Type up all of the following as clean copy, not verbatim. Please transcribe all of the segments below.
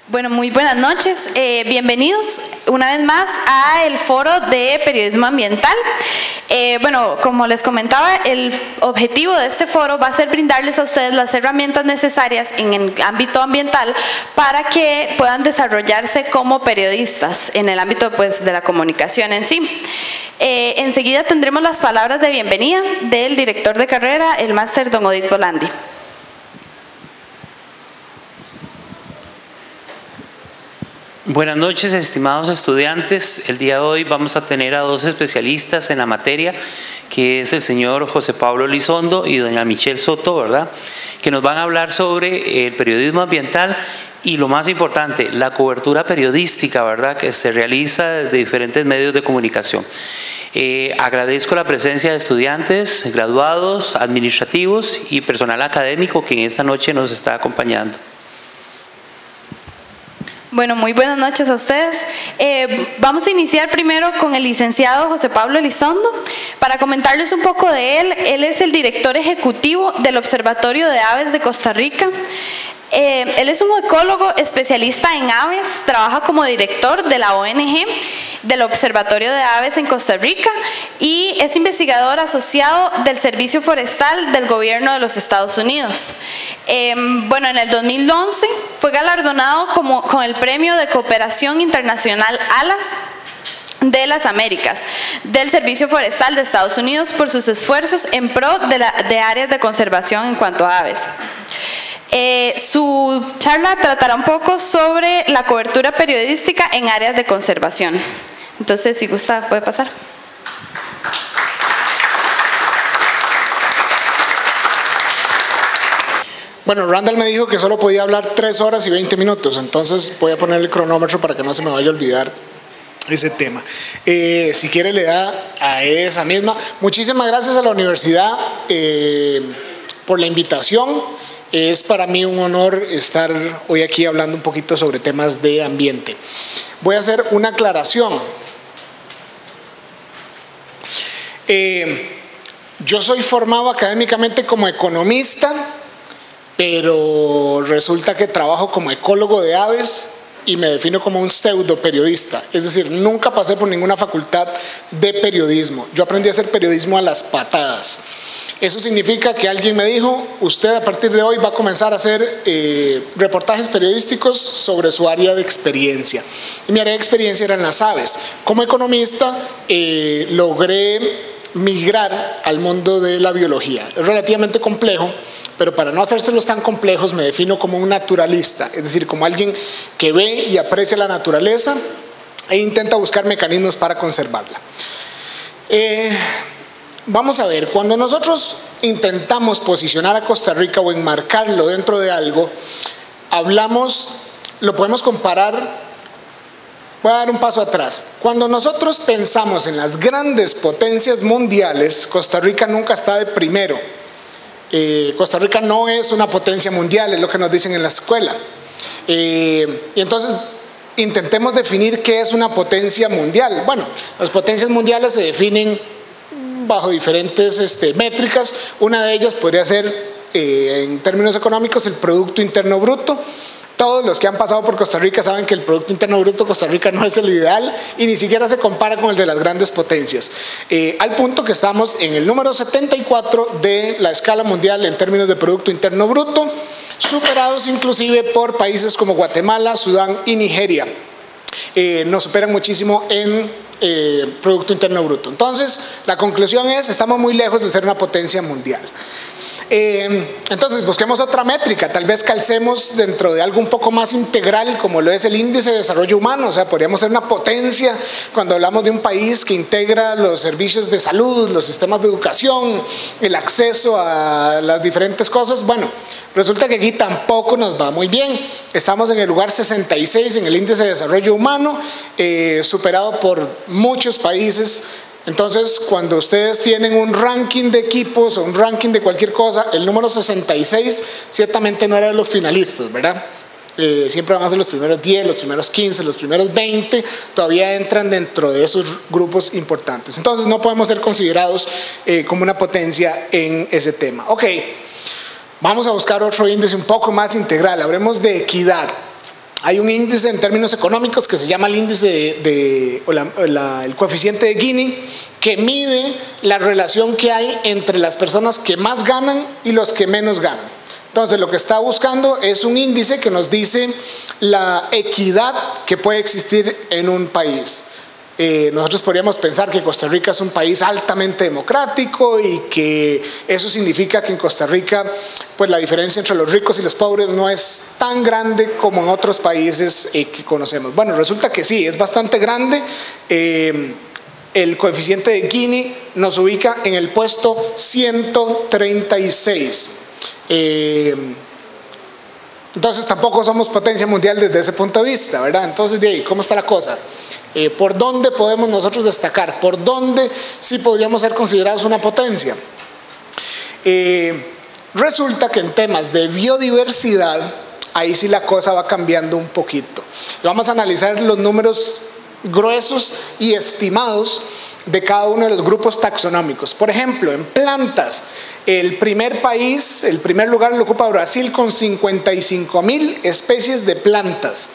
Bueno, muy buenas noches. Bienvenidos una vez más al Foro de Periodismo Ambiental. Bueno, como les comentaba, el objetivo de este foro va a ser brindarles a ustedes las herramientas necesarias en el ámbito ambiental para que puedan desarrollarse como periodistas en el ámbito de la comunicación en sí. Enseguida tendremos las palabras de bienvenida del director de carrera, el máster don Odit Bolandi. Buenas noches, estimados estudiantes. El día de hoy vamos a tener a dos especialistas en la materia, que es el señor José Pablo Elizondo y doña Michelle Soto, ¿verdad?, que nos van a hablar sobre el periodismo ambiental y, lo más importante, la cobertura periodística, ¿verdad?, que se realiza desde diferentes medios de comunicación. Agradezco la presencia de estudiantes, graduados, administrativos y personal académico que en esta noche nos está acompañando. Bueno, muy buenas noches a ustedes. Vamos a iniciar primero con el licenciado José Pablo Elizondo para comentarles un poco de él. Él es el director ejecutivo del Observatorio de Aves de Costa Rica. Él es un ecólogo especialista en aves, trabaja como director de la ONG del Observatorio de Aves en Costa Rica y es investigador asociado del Servicio Forestal del Gobierno de los Estados Unidos. Bueno, en el 2011 fue galardonado con el Premio de Cooperación Internacional ALAS de las Américas del Servicio Forestal de Estados Unidos por sus esfuerzos en pro de áreas de conservación en cuanto a aves. Su charla tratará un poco sobre la cobertura periodística en áreas de conservación. Entonces, si gusta, puede pasar. Bueno, Randall me dijo que solo podía hablar 3 horas y 20 minutos, entonces voy a poner el cronómetro para que no se me vaya a olvidar ese tema. Si quiere le da a esa misma. Muchísimas gracias a la universidad por la invitación. Es para mí un honor estar hoy aquí hablando un poquito sobre temas de ambiente. Voy a hacer una aclaración. Yo soy formado académicamente como economista, pero resulta que trabajo como ecólogo de aves y me defino como un pseudo periodista. Es decir, nunca pasé por ninguna facultad de periodismo. Yo aprendí a hacer periodismo a las patadas. Eso significa que alguien me dijo: usted a partir de hoy va a comenzar a hacer reportajes periodísticos sobre su área de experiencia. Y mi área de experiencia era en las aves. Como economista logré migrar al mundo de la biología. Es relativamente complejo, pero para no hacérselos tan complejos me defino como un naturalista, es decir, como alguien que ve y aprecia la naturaleza e intenta buscar mecanismos para conservarla. Vamos a ver, cuando nosotros intentamos posicionar a Costa Rica o enmarcarlo dentro de algo, lo podemos comparar. Voy a dar un paso atrás. Cuando nosotros pensamos en las grandes potencias mundiales, Costa Rica nunca está de primero. Costa Rica no es una potencia mundial, es lo que nos dicen en la escuela. Y entonces intentemos definir qué es una potencia mundial. Bueno, las potencias mundiales se definen bajo diferentes métricas. Una de ellas podría ser, en términos económicos, el Producto Interno Bruto. Todos los que han pasado por Costa Rica saben que el Producto Interno Bruto de Costa Rica no es el ideal y ni siquiera se compara con el de las grandes potencias. Al punto que estamos en el número 74 de la escala mundial en términos de Producto Interno Bruto, superados inclusive por países como Guatemala, Sudán y Nigeria. Nos superan muchísimo en Producto Interno Bruto. Entonces, la conclusión es: estamos muy lejos de ser una potencia mundial. Entonces busquemos otra métrica, tal vez calcemos dentro de algo un poco más integral como lo es el índice de desarrollo humano. O sea, podríamos ser una potencia cuando hablamos de un país que integra los servicios de salud, los sistemas de educación, el acceso a las diferentes cosas. Bueno, resulta que aquí tampoco nos va muy bien. Estamos en el lugar 66 en el índice de desarrollo humano, superado por muchos países. Entonces, cuando ustedes tienen un ranking de equipos o un ranking de cualquier cosa, el número 66 ciertamente no era de los finalistas, ¿verdad? Siempre van a ser los primeros 10, los primeros 15, los primeros 20, todavía entran dentro de esos grupos importantes. Entonces, no podemos ser considerados como una potencia en ese tema. Ok, vamos a buscar otro índice un poco más integral, hablemos de equidad. Hay un índice en términos económicos que se llama el índice el coeficiente de Gini, que mide la relación que hay entre las personas que más ganan y los que menos ganan. Entonces, lo que está buscando es un índice que nos dice la equidad que puede existir en un país. Nosotros podríamos pensar que Costa Rica es un país altamente democrático y que eso significa que en Costa Rica pues la diferencia entre los ricos y los pobres no es tan grande como en otros países que conocemos. Bueno, resulta que sí, es bastante grande. El coeficiente de Gini nos ubica en el puesto 136. Entonces tampoco somos potencia mundial desde ese punto de vista, ¿verdad? Entonces, de ahí, ¿cómo está la cosa? ¿Por dónde podemos nosotros destacar? ¿Por dónde sí podríamos ser considerados una potencia? Resulta que en temas de biodiversidad, ahí sí la cosa va cambiando un poquito. Vamos a analizar los números gruesos y estimados de cada uno de los grupos taxonómicos. Por ejemplo, en plantas, el primer lugar lo ocupa Brasil con 55,000 especies de plantas.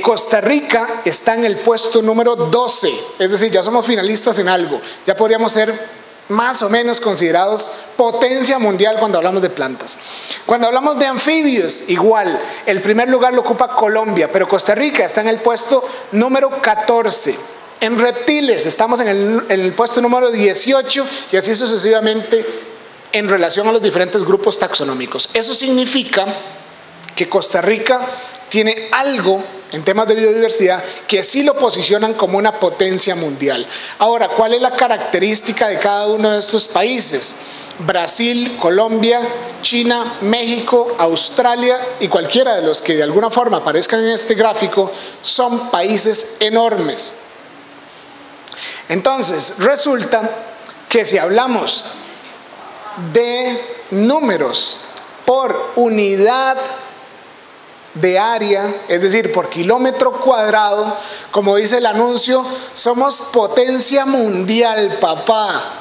Costa Rica está en el puesto número 12, es decir, ya somos finalistas en algo, ya podríamos ser más o menos considerados potencia mundial cuando hablamos de plantas. Cuando hablamos de anfibios, igual, el primer lugar lo ocupa Colombia, pero Costa Rica está en el puesto número 14. En reptiles estamos en el puesto número 18 y así sucesivamente en relación a los diferentes grupos taxonómicos. Eso significa que Costa Rica tiene algo en temas de biodiversidad que sí lo posicionan como una potencia mundial. Ahora, ¿cuál es la característica de cada uno de estos países? Brasil, Colombia, China, México, Australia y cualquiera de los que de alguna forma aparezcan en este gráfico son países enormes. Entonces, resulta que si hablamos de números por unidad de área, es decir, por kilómetro cuadrado, como dice el anuncio, somos potencia mundial, papá.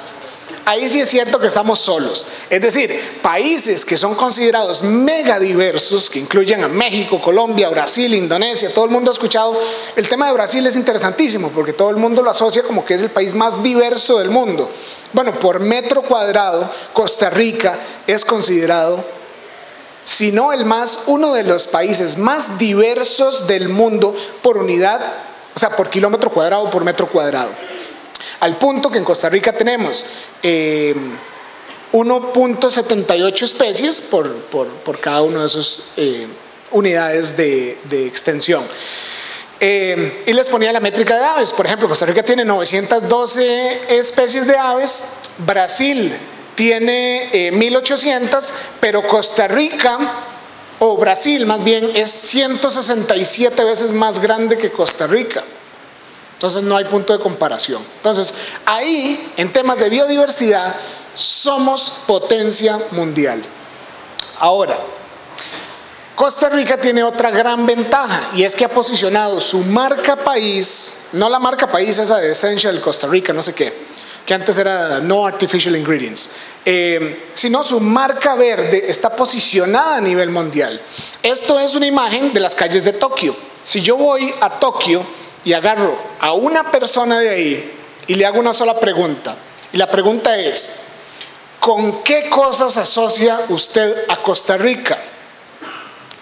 Ahí sí es cierto que estamos solos. Es decir, países que son considerados mega diversos, que incluyen a México, Colombia, Brasil, Indonesia, todo el mundo ha escuchado. El tema de Brasil es interesantísimo porque todo el mundo lo asocia como que es el país más diverso del mundo. Bueno, por metro cuadrado, Costa Rica es considerado, si no uno de los países más diversos del mundo por unidad, o sea, por kilómetro cuadrado, por metro cuadrado. Al punto que en Costa Rica tenemos 1.78 especies por cada una de esas unidades de extensión. Y les ponía la métrica de aves. Por ejemplo, Costa Rica tiene 912 especies de aves, Brasil tiene 1.800, pero Costa Rica, o Brasil más bien, es 167 veces más grande que Costa Rica. Entonces no hay punto de comparación. Entonces ahí, en temas de biodiversidad, somos potencia mundial. Ahora, Costa Rica tiene otra gran ventaja y es que ha posicionado su marca país, no la marca país esa de Essential Costa Rica, no sé qué, que antes era No Artificial Ingredients, sino su marca verde está posicionada a nivel mundial. Esto es una imagen de las calles de Tokio. Si yo voy a Tokio y agarro a una persona de ahí y le hago una sola pregunta, y la pregunta es: ¿con qué cosas asocia usted a Costa Rica?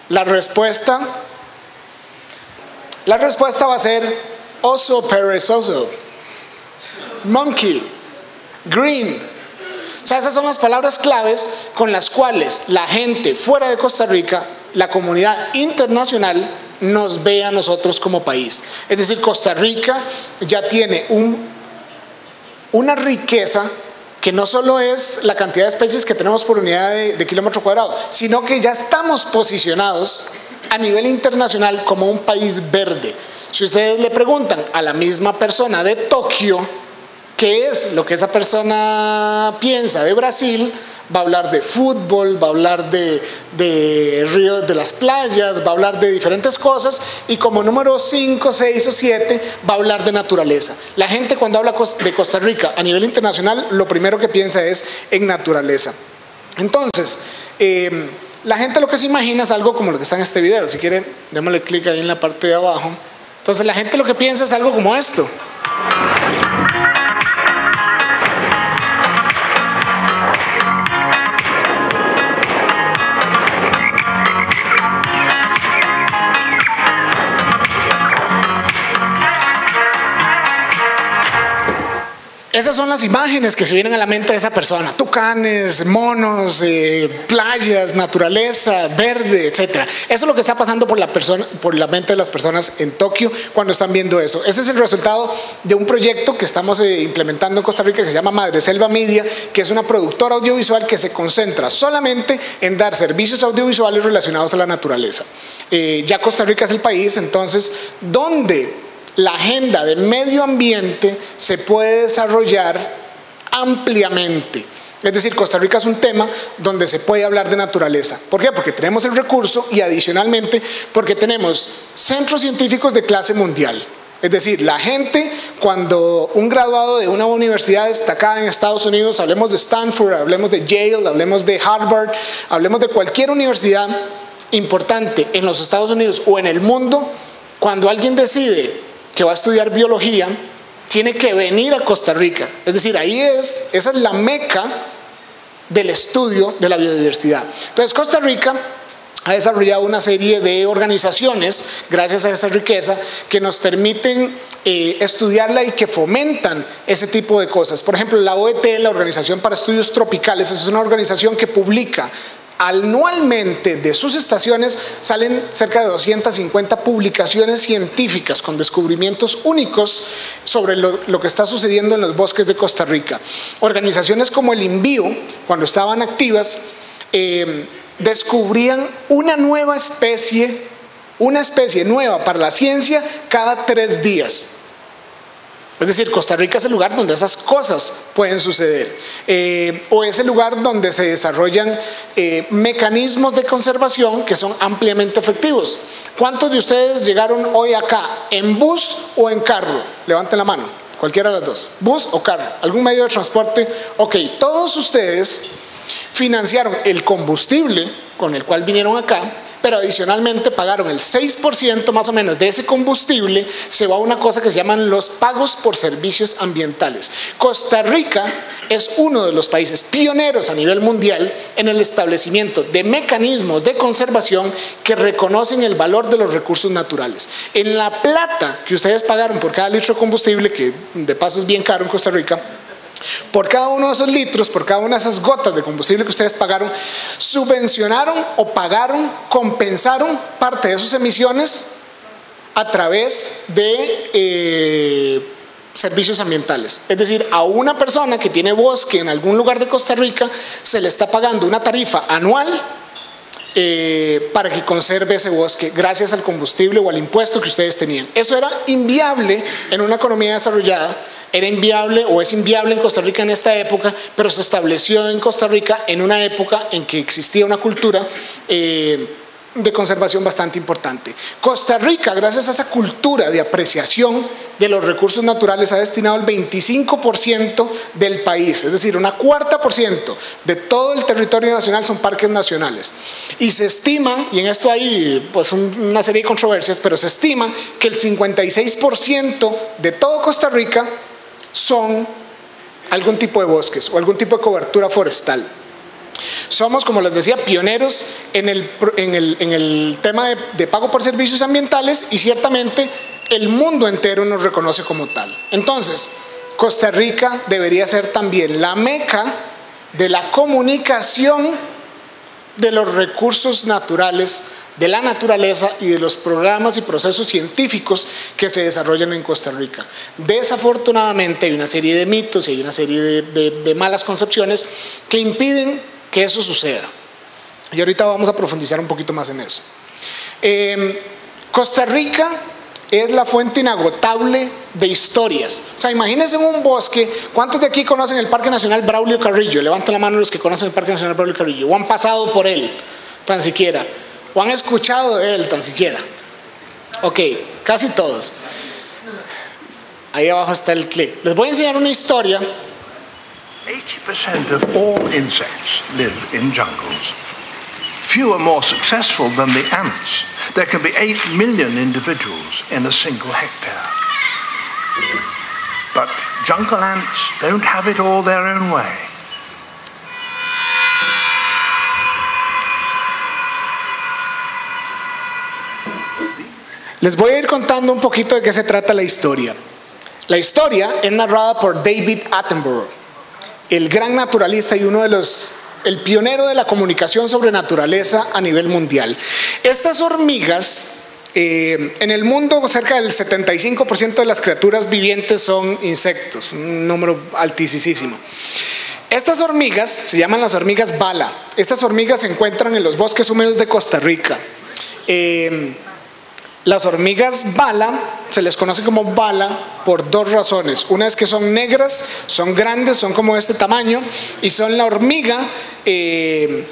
La respuesta va a ser oso perezoso, monkey, green. O sea, esas son las palabras claves con las cuales la gente fuera de Costa Rica, la comunidad internacional, nos ve a nosotros como país. Es decir, Costa Rica ya tiene una riqueza que no solo es la cantidad de especies que tenemos por unidad de kilómetro cuadrado, sino que ya estamos posicionados a nivel internacional como un país verde. Si ustedes le preguntan a la misma persona de Tokio qué es lo que esa persona piensa de Brasil, va a hablar de fútbol, va a hablar de ríos, de las playas, va a hablar de diferentes cosas, y como número 5, 6 o 7 va a hablar de naturaleza. La gente cuando habla de Costa Rica a nivel internacional, lo primero que piensa es en naturaleza. Entonces, la gente lo que se imagina es algo como lo que está en este video. Si quieren, démosle clic ahí en la parte de abajo. Entonces la gente lo que piensa es algo como esto. Esas son las imágenes que se vienen a la mente de esa persona: tucanes, monos, playas, naturaleza, verde, etc. Eso es lo que está pasando por la mente de las personas en Tokio cuando están viendo eso. Ese es el resultado de un proyecto que estamos implementando en Costa Rica que se llama Madreselva Media, que es una productora audiovisual que se concentra solamente en dar servicios audiovisuales relacionados a la naturaleza. Ya Costa Rica es el país entonces donde la agenda de medio ambiente se puede desarrollar ampliamente. Es decir, Costa Rica es un tema donde se puede hablar de naturaleza. ¿Por qué? Porque tenemos el recurso y adicionalmente porque tenemos centros científicos de clase mundial. Es decir, la gente, cuando un graduado de una universidad destacada en Estados Unidos, hablemos de Stanford, hablemos de Yale, hablemos de Harvard, hablemos de cualquier universidad importante en los Estados Unidos o en el mundo, cuando alguien decide que va a estudiar biología, tiene que venir a Costa Rica. Es decir, esa es la meca del estudio de la biodiversidad. Entonces, Costa Rica ha desarrollado una serie de organizaciones, gracias a esa riqueza, que nos permiten estudiarla y que fomentan ese tipo de cosas. Por ejemplo, la OET, la Organización para Estudios Tropicales, es una organización que publica anualmente de sus estaciones, salen cerca de 250 publicaciones científicas con descubrimientos únicos sobre lo que está sucediendo en los bosques de Costa Rica. Organizaciones como el INVIO, cuando estaban activas, descubrían una especie nueva para la ciencia cada 3 días. Es decir, Costa Rica es el lugar donde esas cosas pueden suceder, o es el lugar donde se desarrollan mecanismos de conservación que son ampliamente efectivos. ¿Cuántos de ustedes llegaron hoy acá en bus o en carro? Levanten la mano, cualquiera de las dos, bus o carro, algún medio de transporte. Ok, todos ustedes financiaron el combustible con el cual vinieron acá, pero adicionalmente pagaron el 6% más o menos de ese combustible. Se va a una cosa que se llaman los pagos por servicios ambientales. Costa Rica es uno de los países pioneros a nivel mundial en el establecimiento de mecanismos de conservación que reconocen el valor de los recursos naturales. En la plata que ustedes pagaron por cada litro de combustible, que de paso es bien caro en Costa Rica, por cada uno de esos litros, por cada una de esas gotas de combustible que ustedes pagaron, subvencionaron o pagaron, compensaron parte de sus emisiones a través de servicios ambientales. Es decir, a una persona que tiene bosque en algún lugar de Costa Rica se le está pagando una tarifa anual para que conserve ese bosque gracias al combustible o al impuesto que ustedes tenían. Eso era inviable en una economía desarrollada, era inviable o es inviable en Costa Rica en esta época, pero se estableció en Costa Rica en una época en que existía una cultura de conservación bastante importante. Costa Rica, gracias a esa cultura de apreciación de los recursos naturales, ha destinado el 25% del país, es decir, una 1/4% de todo el territorio nacional son parques nacionales. Y se estima, y en esto hay pues una serie de controversias, pero se estima que el 56% de todo Costa Rica son algún tipo de bosques o algún tipo de cobertura forestal. Somos, como les decía, pioneros en el tema de pago por servicios ambientales, y ciertamente el mundo entero nos reconoce como tal. Entonces, Costa Rica debería ser también la meca de la comunicación de los recursos naturales, de la naturaleza y de los programas y procesos científicos que se desarrollan en Costa Rica. Desafortunadamente hay una serie de mitos y hay una serie de malas concepciones que impiden que eso suceda. Y ahorita vamos a profundizar un poquito más en eso. Costa Rica es la fuente inagotable de historias. O sea, imagínense en un bosque. ¿Cuántos de aquí conocen el Parque Nacional Braulio Carrillo? Levanten la mano los que conocen el Parque Nacional Braulio Carrillo, o han pasado por él, tan siquiera, o han escuchado de él, tan siquiera. Ok, casi todos. Ahí abajo está el clip. Les voy a enseñar una historia. 80% of all insects live in jungles. few are more successful than the ants. There can be 8 million individuals in a single hectare. But jungle ants don't have it all their own way. Les voy a ir contando un poquito de qué se trata la historia. La historia es narrada por David Attenborough, el gran naturalista y el pionero de la comunicación sobre naturaleza a nivel mundial. Estas hormigas, en el mundo cerca del 75% de las criaturas vivientes son insectos, un número altísimo. Estas hormigas se llaman las hormigas bala. Estas hormigas se encuentran en los bosques húmedos de Costa Rica. Las hormigas bala se les conoce como bala por dos razones. Una es que son negras, son grandes, son como de este tamaño y son la hormiga que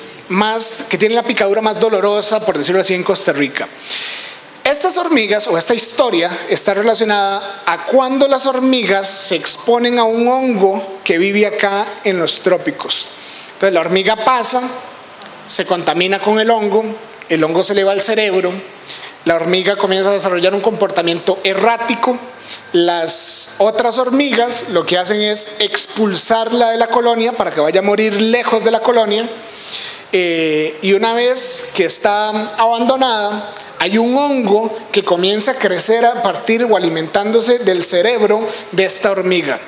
tiene la picadura más dolorosa, por decirlo así, en Costa Rica. Estas hormigas o esta historia está relacionada a cuando las hormigas se exponen a un hongo que vive acá en los trópicos. Entonces la hormiga pasa, se contamina con el hongo se le va al cerebro. La hormiga comienza a desarrollar un comportamiento errático. Las otras hormigas lo que hacen es expulsarla de la colonia para que vaya a morir lejos de la colonia. Y una vez que está abandonada, hay un hongo que comienza a crecer a partir o alimentándose del cerebro de esta hormiga.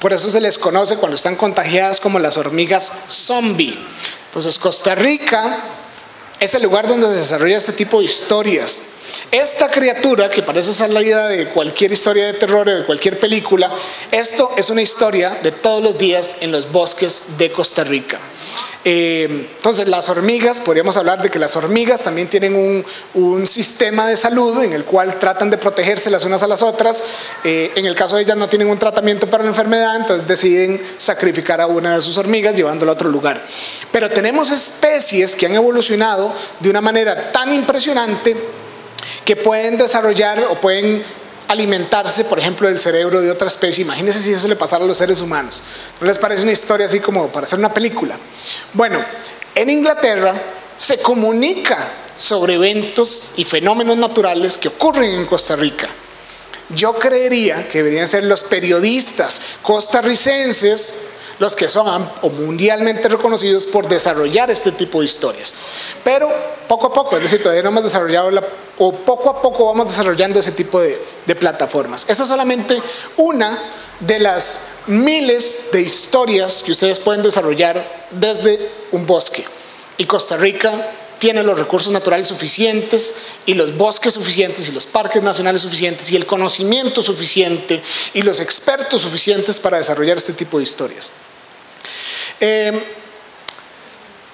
Por eso se les conoce cuando están contagiadas como las hormigas zombie. Entonces Costa Rica es el lugar donde se desarrolla este tipo de historias. Esta criatura, que parece salida de cualquier historia de terror o de cualquier película, esto es una historia de todos los días en los bosques de Costa Rica. Entonces las hormigas, podríamos hablar de que las hormigas también tienen un sistema de salud en el cual tratan de protegerse las unas a las otras. En el caso de ellas no tienen un tratamiento para la enfermedad, entonces deciden sacrificar a una de sus hormigas llevándola a otro lugar. Pero tenemos especies que han evolucionado de una manera tan impresionante que pueden desarrollar o pueden alimentarse, por ejemplo, del cerebro de otra especie. Imagínense si eso le pasara a los seres humanos. ¿No les parece una historia así como para hacer una película? Bueno, en Inglaterra se comunica sobre eventos y fenómenos naturales que ocurren en Costa Rica. Yo creería que deberían ser los periodistas costarricenses los que son mundialmente reconocidos por desarrollar este tipo de historias. Pero poco a poco, es decir, todavía no hemos desarrollado poco a poco vamos desarrollando ese tipo de plataformas. Esta es solamente una de las miles de historias que ustedes pueden desarrollar desde un bosque. Y Costa Rica tiene los recursos naturales suficientes y los bosques suficientes y los parques nacionales suficientes y el conocimiento suficiente y los expertos suficientes para desarrollar este tipo de historias.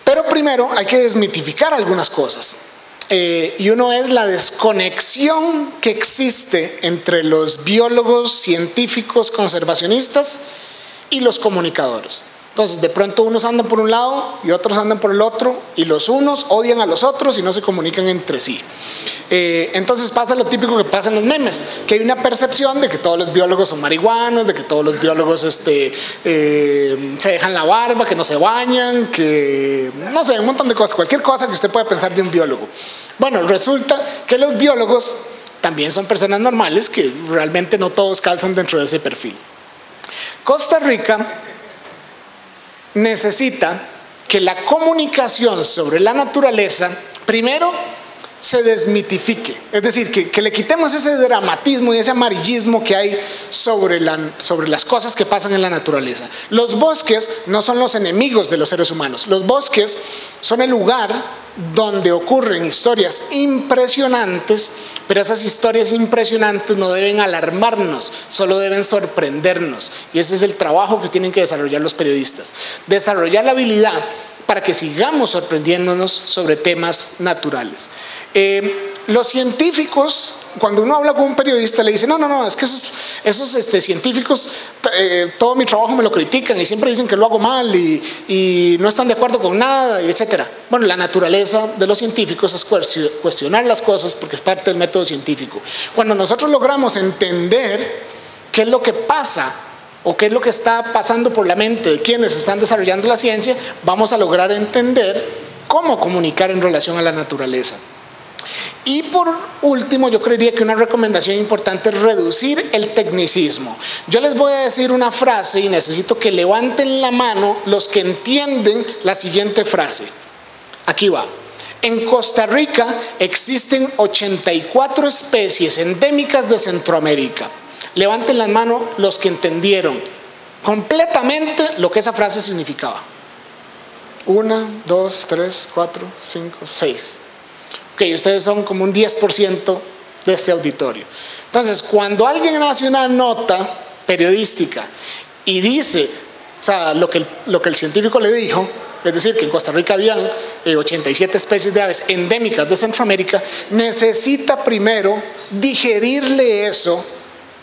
Pero primero hay que desmitificar algunas cosas. Y uno es la desconexión que existe entre los biólogos, científicos, conservacionistas y los comunicadores. Entonces de pronto unos andan por un lado y otros andan por el otro, y los unos odian a los otros y no se comunican entre sí. Entonces pasa lo típico que pasa en los memes, que hay una percepción de que todos los biólogos son marihuanos, de que todos los biólogos se dejan la barba, que no se bañan, que no sé, un montón de cosas, cualquier cosa que usted pueda pensar de un biólogo. Bueno, resulta que los biólogos también son personas normales que realmente no todos calzan dentro de ese perfil. Costa Rica necesita que la comunicación sobre la naturaleza primero se desmitifique, es decir, que le quitemos ese dramatismo y ese amarillismo que hay sobre las cosas que pasan en la naturaleza. Los bosques no son los enemigos de los seres humanos, los bosques son el lugar donde ocurren historias impresionantes, pero esas historias impresionantes no deben alarmarnos, solo deben sorprendernos, y ese es el trabajo que tienen que desarrollar los periodistas, desarrollar la habilidad para que sigamos sorprendiéndonos sobre temas naturales. Los científicos, cuando uno habla con un periodista, le dice, no, es que esos científicos, todo mi trabajo me lo critican y siempre dicen que lo hago mal y no están de acuerdo con nada, etc. Bueno, la naturaleza de los científicos es cuestionar las cosas porque es parte del método científico. Cuando nosotros logramos entender qué es lo que pasa o qué es lo que está pasando por la mente de quienes están desarrollando la ciencia, vamos a lograr entender cómo comunicar en relación a la naturaleza. Y por último, yo creería que una recomendación importante es reducir el tecnicismo. Yo les voy a decir una frase y necesito que levanten la mano los que entienden la siguiente frase. Aquí va. En Costa Rica existen 84 especies endémicas de Centroamérica. Levanten las manos los que entendieron completamente lo que esa frase significaba. 1, 2, 3, 4, 5, 6. Ok, ustedes son como un 10% de este auditorio. Entonces, cuando alguien hace una nota periodística y dice, o sea, lo que el científico le dijo, es decir, que en Costa Rica habían 87 especies de aves endémicas de Centroamérica, necesita primero digerirle eso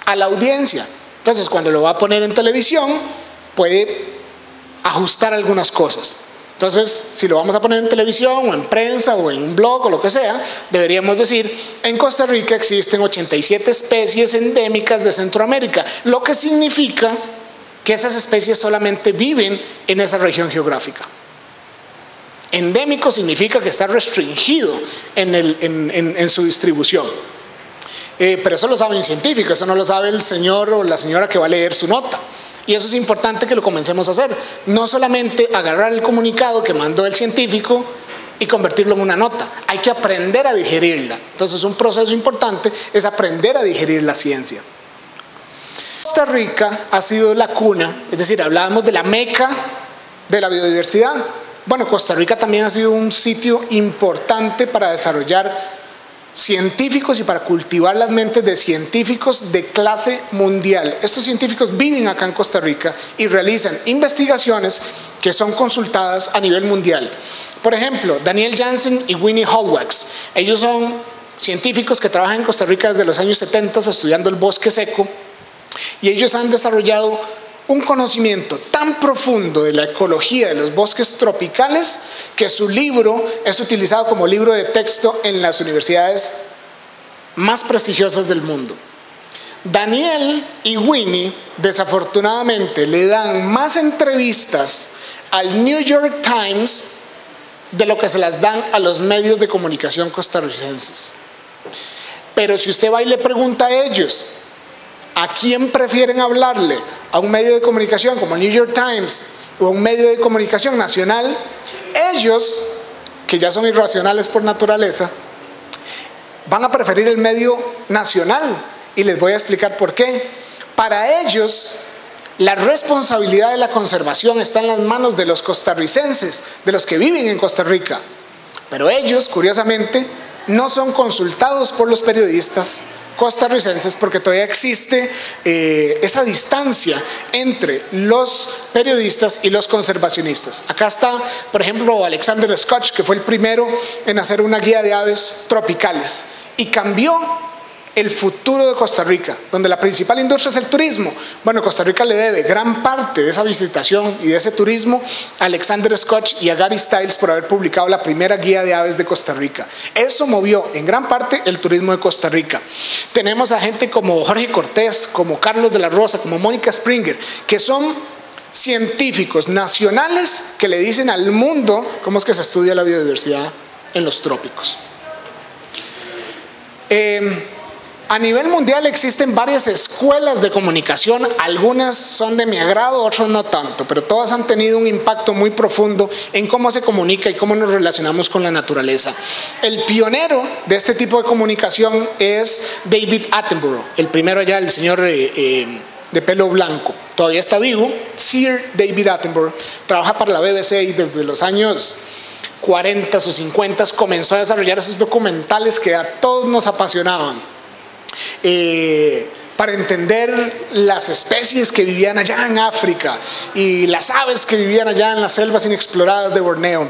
a la audiencia. Entonces, cuando lo va a poner en televisión, puede ajustar algunas cosas. Entonces, si lo vamos a poner en televisión o en prensa o en un blog o lo que sea, deberíamos decir, en Costa Rica existen 87 especies endémicas de Centroamérica, lo que significa que esas especies solamente viven en esa región geográfica. Endémico significa que está restringido en su distribución. Pero eso lo sabe un científico, eso no lo sabe el señor o la señora que va a leer su nota. Y eso es importante que lo comencemos a hacer. No solamente agarrar el comunicado que mandó el científico y convertirlo en una nota. Hay que aprender a digerirla. Entonces, un proceso importante es aprender a digerir la ciencia. Costa Rica ha sido la cuna, es decir, hablábamos de la meca de la biodiversidad. Bueno, Costa Rica también ha sido un sitio importante para desarrollar científicos y para cultivar las mentes de científicos de clase mundial. Estos científicos viven acá en Costa Rica y realizan investigaciones que son consultadas a nivel mundial. Por ejemplo, Daniel Jansen y Winnie Holwax. Ellos son científicos que trabajan en Costa Rica desde los años 70 estudiando el bosque seco, y ellos han desarrollado un conocimiento tan profundo de la ecología de los bosques tropicales que su libro es utilizado como libro de texto en las universidades más prestigiosas del mundo. Daniel y Winnie, desafortunadamente, le dan más entrevistas al New York Times de lo que se las dan a los medios de comunicación costarricenses. Pero si usted va y le pregunta a ellos, ¿a quién prefieren hablarle? ¿A un medio de comunicación como New York Times o a un medio de comunicación nacional? Ellos, que ya son irracionales por naturaleza, van a preferir el medio nacional, y les voy a explicar por qué. Para ellos, la responsabilidad de la conservación está en las manos de los costarricenses, de los que viven en Costa Rica. Pero ellos, curiosamente, no son consultados por los periodistas costarricenses porque todavía existe esa distancia entre los periodistas y los conservacionistas. Acá está, por ejemplo, Alexander Scott, que fue el primero en hacer una guía de aves tropicales y cambió el futuro de Costa Rica, donde la principal industria es el turismo. Bueno, Costa Rica le debe gran parte de esa visitación y de ese turismo a Alexander Scott y a Gary Stiles por haber publicado la primera guía de aves de Costa Rica. Eso movió en gran parte el turismo de Costa Rica. Tenemos a gente como Jorge Cortés, como Carlos de la Rosa, como Mónica Springer, que son científicos nacionales que le dicen al mundo cómo es que se estudia la biodiversidad en los trópicos. A nivel mundial existen varias escuelas de comunicación, algunas son de mi agrado, otras no tanto, pero todas han tenido un impacto muy profundo en cómo se comunica y cómo nos relacionamos con la naturaleza. El pionero de este tipo de comunicación es David Attenborough, el primero allá, el señor de pelo blanco, todavía está vivo. Sir David Attenborough trabaja para la BBC y desde los años 40 o 50 comenzó a desarrollar esos documentales que a todos nos apasionaban. Para entender las especies que vivían allá en África y las aves que vivían allá en las selvas inexploradas de Borneo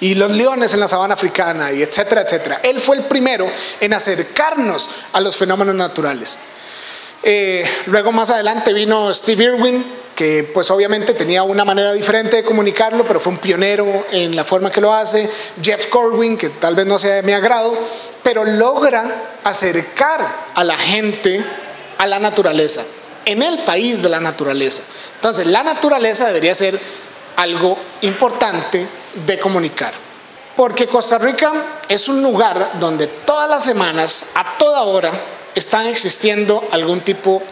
y los leones en la sabana africana, y etcétera, etcétera. Él fue el primero en acercarnos a los fenómenos naturales. Luego más adelante vino Steve Irwin, que pues obviamente tenía una manera diferente de comunicarlo, pero fue un pionero en la forma que lo hace. Jeff Corwin, que tal vez no sea de mi agrado, pero logra acercar a la gente a la naturaleza, en el país de la naturaleza. Entonces, la naturaleza debería ser algo importante de comunicar. Porque Costa Rica es un lugar donde todas las semanas, a toda hora, están existiendo algún tipo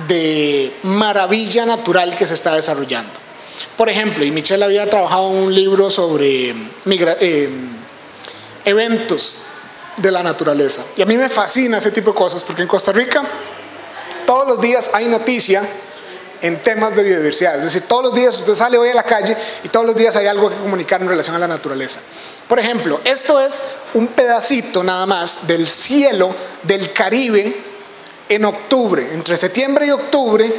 de maravilla natural que se está desarrollando. Por ejemplo, y Michelle había trabajado en un libro sobre eventos de la naturaleza. Y a mí me fascina ese tipo de cosas, porque en Costa Rica todos los días hay noticia en temas de biodiversidad. Es decir, todos los días usted sale hoy a la calle y todos los días hay algo que comunicar en relación a la naturaleza. Por ejemplo, esto es un pedacito nada más del cielo del Caribe en octubre. Entre septiembre y octubre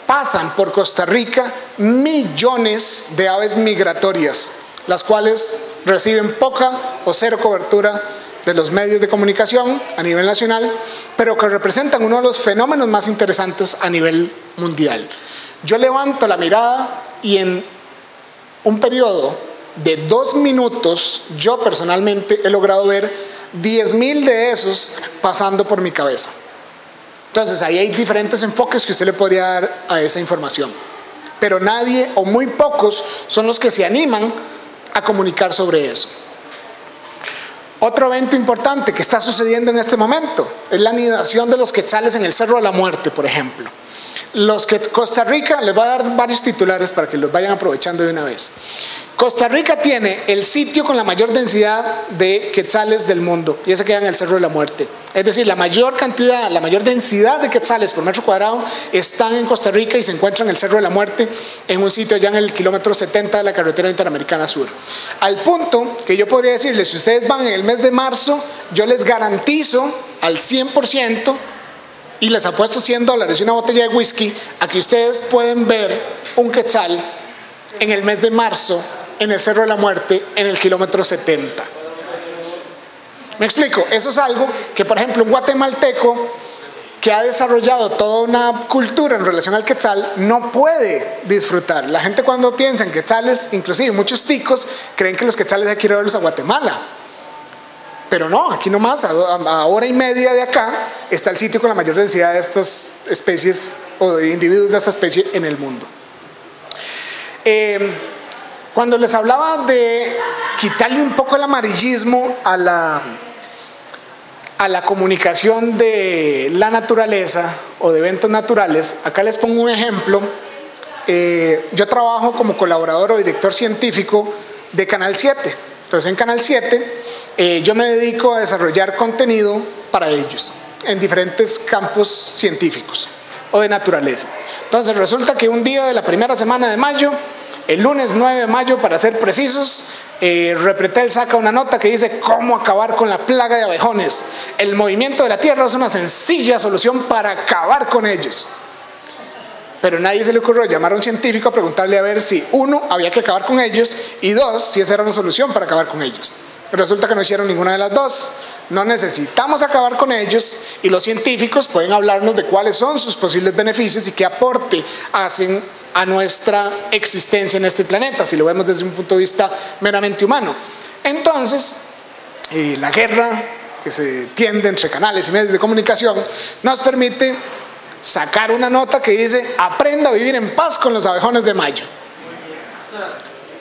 pasan por Costa Rica millones de aves migratorias, las cuales reciben poca o cero cobertura de los medios de comunicación a nivel nacional, pero que representan uno de los fenómenos más interesantes a nivel mundial. Yo levanto la mirada y en un periodo de 2 minutos, yo personalmente he logrado ver 10,000 de esos pasando por mi cabeza. Entonces ahí hay diferentes enfoques que usted le podría dar a esa información, pero nadie o muy pocos son los que se animan a comunicar sobre eso. Otro evento importante que está sucediendo en este momento es la anidación de los quetzales en el Cerro de la Muerte, por ejemplo. Costa Rica, les voy a dar varios titulares para que los vayan aprovechando de una vez. Costa Rica tiene el sitio con la mayor densidad de quetzales del mundo, y ese queda en el Cerro de la Muerte. Es decir, la mayor densidad de quetzales por metro cuadrado están en Costa Rica y se encuentran en el Cerro de la Muerte, en un sitio allá en el kilómetro 70 de la carretera interamericana sur. Al punto que yo podría decirles, si ustedes van en el mes de marzo, yo les garantizo al 100%, y les apuesto $100 y una botella de whisky, a que ustedes pueden ver un quetzal en el mes de marzo en el Cerro de la Muerte, en el kilómetro 70. ¿Me explico? Eso es algo que, por ejemplo, un guatemalteco que ha desarrollado toda una cultura en relación al quetzal no puede disfrutar. La gente, cuando piensa en quetzales, inclusive muchos ticos creen que los quetzales hay que ir a verlos a Guatemala. Pero no, aquí nomás, a hora y media de acá, está el sitio con la mayor densidad de estas especies o de individuos de esta especie en el mundo. Cuando les hablaba de quitarle un poco el amarillismo a la comunicación de la naturaleza o de eventos naturales, acá les pongo un ejemplo. Yo trabajo como colaborador o director científico de Canal 7. Entonces en Canal 7 yo me dedico a desarrollar contenido para ellos en diferentes campos científicos o de naturaleza. Entonces resulta que un día de la primera semana de mayo, el lunes 9 de mayo para ser precisos, Repretel saca una nota que dice cómo acabar con la plaga de abejones. El movimiento de la Tierra es una sencilla solución para acabar con ellos. Pero nadie se le ocurrió llamar a un científico a preguntarle a ver si, 1, había que acabar con ellos, y 2, si esa era una solución para acabar con ellos. Resulta que no hicieron ninguna de las dos. No necesitamos acabar con ellos, y los científicos pueden hablarnos de cuáles son sus posibles beneficios y qué aporte hacen a nuestra existencia en este planeta, si lo vemos desde un punto de vista meramente humano. Entonces, la guerra que se tiende entre canales y medios de comunicación nos permite sacar una nota que dice: aprenda a vivir en paz con los abejones de mayo.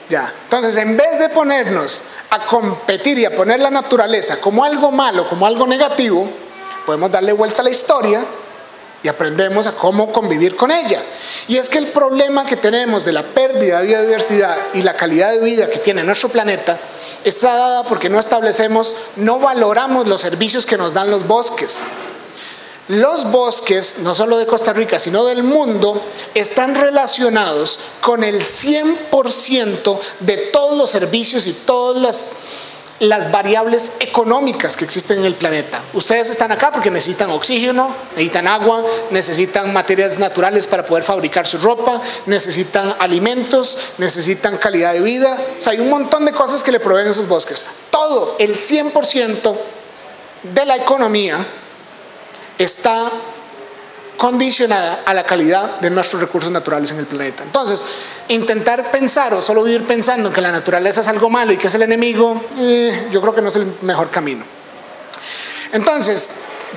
Ya. Entonces, en vez de ponernos a competir y a poner la naturaleza como algo malo, como algo negativo, podemos darle vuelta a la historia y aprendemos a cómo convivir con ella. Y es que el problema que tenemos de la pérdida de biodiversidad y la calidad de vida que tiene nuestro planeta está dada porque no valoramos los servicios que nos dan los bosques. Los bosques, no solo de Costa Rica, sino del mundo, están relacionados con el 100% de todos los servicios y todas las variables económicas que existen en el planeta. Ustedes están acá porque necesitan oxígeno, necesitan agua, necesitan materias naturales para poder fabricar su ropa, necesitan alimentos, necesitan calidad de vida. O sea, hay un montón de cosas que le proveen esos bosques. Todo, el 100% de la economía está condicionada a la calidad de nuestros recursos naturales en el planeta. Entonces, intentar pensar o solo vivir pensando que la naturaleza es algo malo y que es el enemigo, yo creo que no es el mejor camino. Entonces,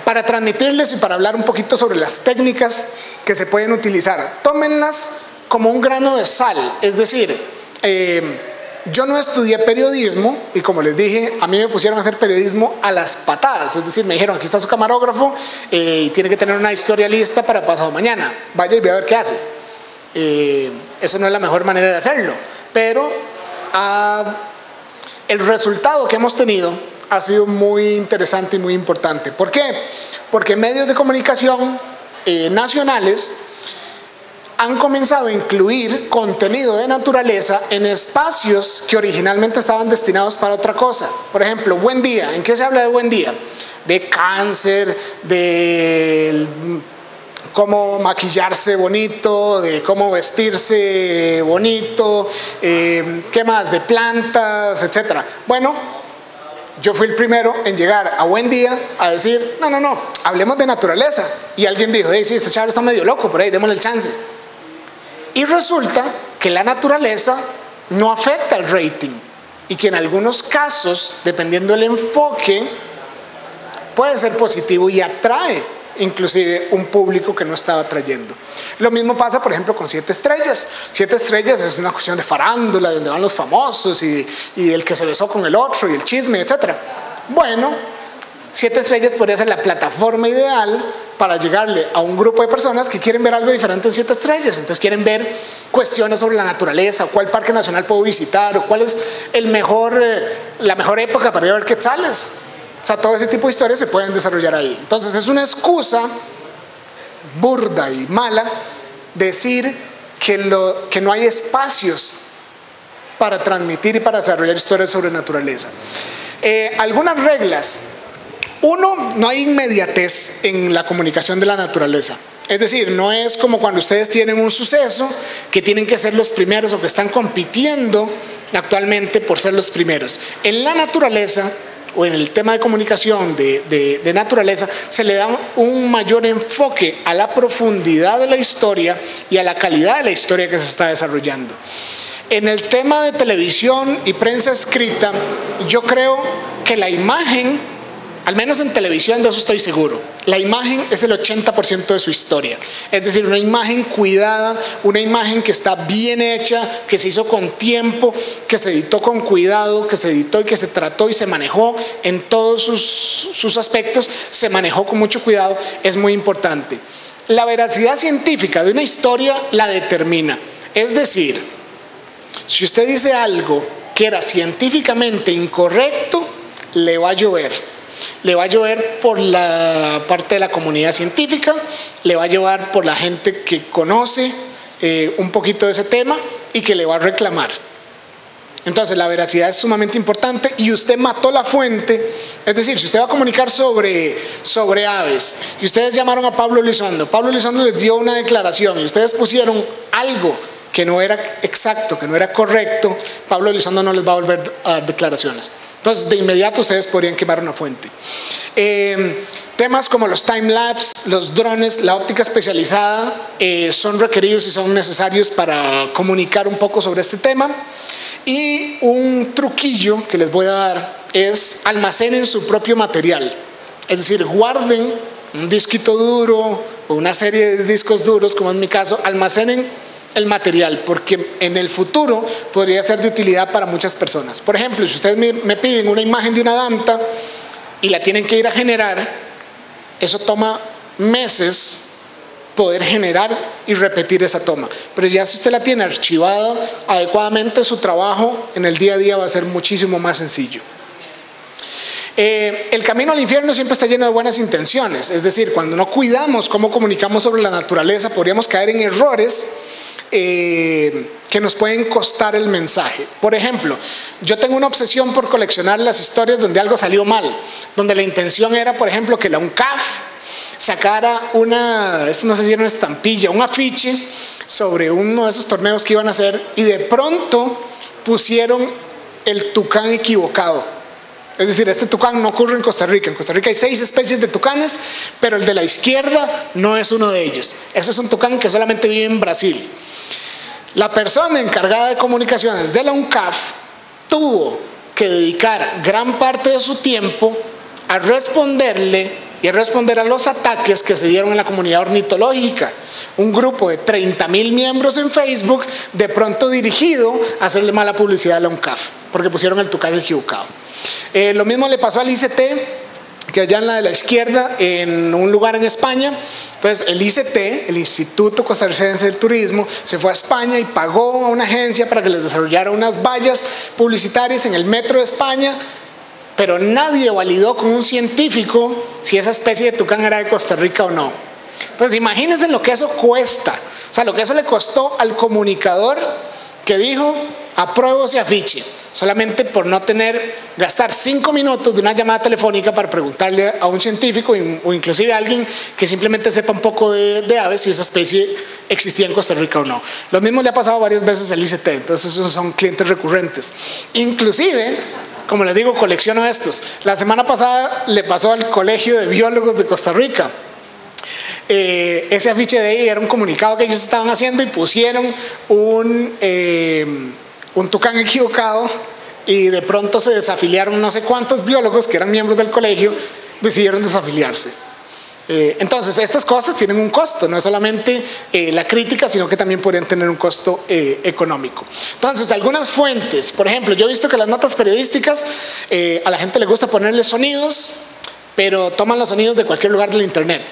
para transmitirles y para hablar un poquito sobre las técnicas que se pueden utilizar, tómenlas como un grano de sal. Es decir, yo no estudié periodismo y como les dije, a mí me pusieron a hacer periodismo a las patadas. Es decir, me dijeron, aquí está su camarógrafo y tiene que tener una historia lista para pasado mañana. Vaya y ve a ver qué hace. Eso no es la mejor manera de hacerlo. Pero el resultado que hemos tenido ha sido muy interesante y muy importante. ¿Por qué? Porque medios de comunicación nacionales han comenzado a incluir contenido de naturaleza en espacios que originalmente estaban destinados para otra cosa. Por ejemplo, Buen Día. ¿En qué se habla de Buen Día? De cáncer, de cómo maquillarse bonito, de cómo vestirse bonito, ¿qué más? De plantas, etc. Bueno, yo fui el primero en llegar a Buen Día a decir, no, hablemos de naturaleza. Y alguien dijo, sí, este chaval está medio loco, por ahí, démosle el chance. Y resulta que la naturaleza no afecta el rating y que en algunos casos, dependiendo del enfoque, puede ser positivo y atrae inclusive un público que no estaba atrayendo. Lo mismo pasa, por ejemplo, con 7 estrellas. 7 estrellas es una cuestión de farándula, donde van los famosos y el que se besó con el otro y el chisme, etc. Bueno, 7 estrellas podría ser la plataforma ideal para llegarle a un grupo de personas que quieren ver algo diferente en 7 estrellas. Entonces quieren ver cuestiones sobre la naturaleza, cuál parque nacional puedo visitar, o cuál es la mejor época para ir a ver quetzales. O sea, todo ese tipo de historias se pueden desarrollar ahí. Entonces es una excusa burda y mala decir que no hay espacios para transmitir y para desarrollar historias sobre naturaleza. Algunas reglas. 1, no hay inmediatez en la comunicación de la naturaleza. Es decir, no es como cuando ustedes tienen un suceso que tienen que ser los primeros o que están compitiendo actualmente por ser los primeros. En la naturaleza o en el tema de comunicación de naturaleza se le da un mayor enfoque a la profundidad de la historia y a la calidad de la historia que se está desarrollando. En el tema de televisión y prensa escrita, yo creo que la imagen, al menos en televisión, de eso estoy seguro, la imagen es el 80% de su historia. Es decir, una imagen cuidada, una imagen que está bien hecha, que se hizo con tiempo, que se editó con cuidado, que se editó y que se trató y se manejó en todos sus aspectos, se manejó con mucho cuidado, es muy importante. La veracidad científica de una historia la determina. Es decir, si usted dice algo que era científicamente incorrecto, le va a llover. Le va a llover por la parte de la comunidad científica, le va a llevar por la gente que conoce un poquito de ese tema y que le va a reclamar. Entonces la veracidad es sumamente importante y usted mató la fuente. Es decir, si usted va a comunicar sobre aves y ustedes llamaron a Pablo Elizondo les dio una declaración y ustedes pusieron algo que no era exacto, que no era correcto, Pablo Elizondo no les va a volver a dar declaraciones. Entonces de inmediato ustedes podrían quemar una fuente. Temas como los time-lapse, los drones, la óptica especializada son requeridos y son necesarios para comunicar un poco sobre este tema. Y un truquillo que les voy a dar es almacenen su propio material. Es decir, guarden un disquito duro o una serie de discos duros, como en mi caso, almacenen el material, porque en el futuro podría ser de utilidad para muchas personas. Por ejemplo, si ustedes me piden una imagen de una danta y la tienen que ir a generar, eso toma meses poder generar y repetir esa toma. Pero ya si usted la tiene archivada adecuadamente, su trabajo en el día a día va a ser muchísimo más sencillo. El camino al infierno siempre está lleno de buenas intenciones. Es decir, cuando no cuidamos cómo comunicamos sobre la naturaleza, podríamos caer en errores que nos pueden costar el mensaje. Por ejemplo, yo tengo una obsesión por coleccionar las historias donde algo salió mal, donde la intención era, por ejemplo, que la UNCAF sacara no sé si era una estampilla, un afiche sobre uno de esos torneos que iban a hacer y de pronto pusieron el tucán equivocado. Es decir, este tucán no ocurre en Costa Rica. En Costa Rica hay 6 especies de tucanes, pero el de la izquierda no es uno de ellos. Ese es un tucán que solamente vive en Brasil. La persona encargada de comunicaciones de la UNCAF tuvo que dedicar gran parte de su tiempo a responderle y es responder a los ataques que se dieron en la comunidad ornitológica. Un grupo de 30,000 miembros en Facebook, de pronto dirigido a hacerle mala publicidad a la UNCAF, porque pusieron el tucán equivocado. Lo mismo le pasó al ICT, que allá en la de la izquierda, en un lugar en España. Entonces el ICT, el Instituto Costarricense del Turismo, se fue a España y pagó a una agencia para que les desarrollara unas vallas publicitarias en el metro de España, pero nadie validó con un científico si esa especie de tucán era de Costa Rica o no. Entonces imagínense lo que eso cuesta, o sea, lo que eso le costó al comunicador que dijo: apruebo ese afiche, solamente por no gastar 5 minutos de una llamada telefónica para preguntarle a un científico o inclusive a alguien que simplemente sepa un poco de aves si esa especie existía en Costa Rica o no. Lo mismo le ha pasado varias veces al ICT, entonces esos son clientes recurrentes. Inclusive, como les digo, colecciono estos. La semana pasada le pasó al Colegio de Biólogos de Costa Rica. Ese afiche de ahí era un comunicado que ellos estaban haciendo y pusieron un tucán equivocado, y de pronto se desafiliaron no sé cuántos biólogos que eran miembros del colegio, decidieron desafiliarse. Entonces estas cosas tienen un costo, no es solamente la crítica, sino que también podrían tener un costo económico. Entonces algunas fuentes, por ejemplo, yo he visto que las notas periodísticas a la gente le gusta ponerle sonidos, pero toman los sonidos de cualquier lugar del internet,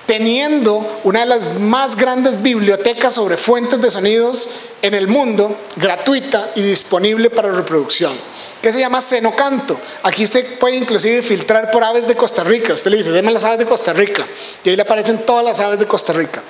teniendo una de las más grandes bibliotecas sobre fuentes de sonidos en el mundo, gratuita y disponible para reproducción, que se llama Senocanto. Aquí usted puede inclusive filtrar por aves de Costa Rica. Usted le dice: deme las aves de Costa Rica, y ahí le aparecen todas las aves de Costa Rica.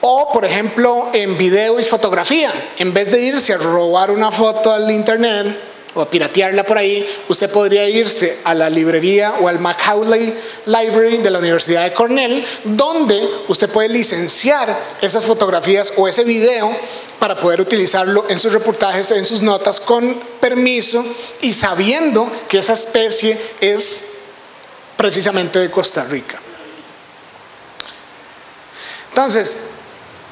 O por ejemplo en video y fotografía, en vez de irse a robar una foto al internet o a piratearla por ahí, usted podría irse a la librería o al Macaulay Library de la Universidad de Cornell, donde usted puede licenciar esas fotografías o ese video para poder utilizarlo en sus reportajes, en sus notas, con permiso y sabiendo que esa especie es precisamente de Costa Rica. Entonces,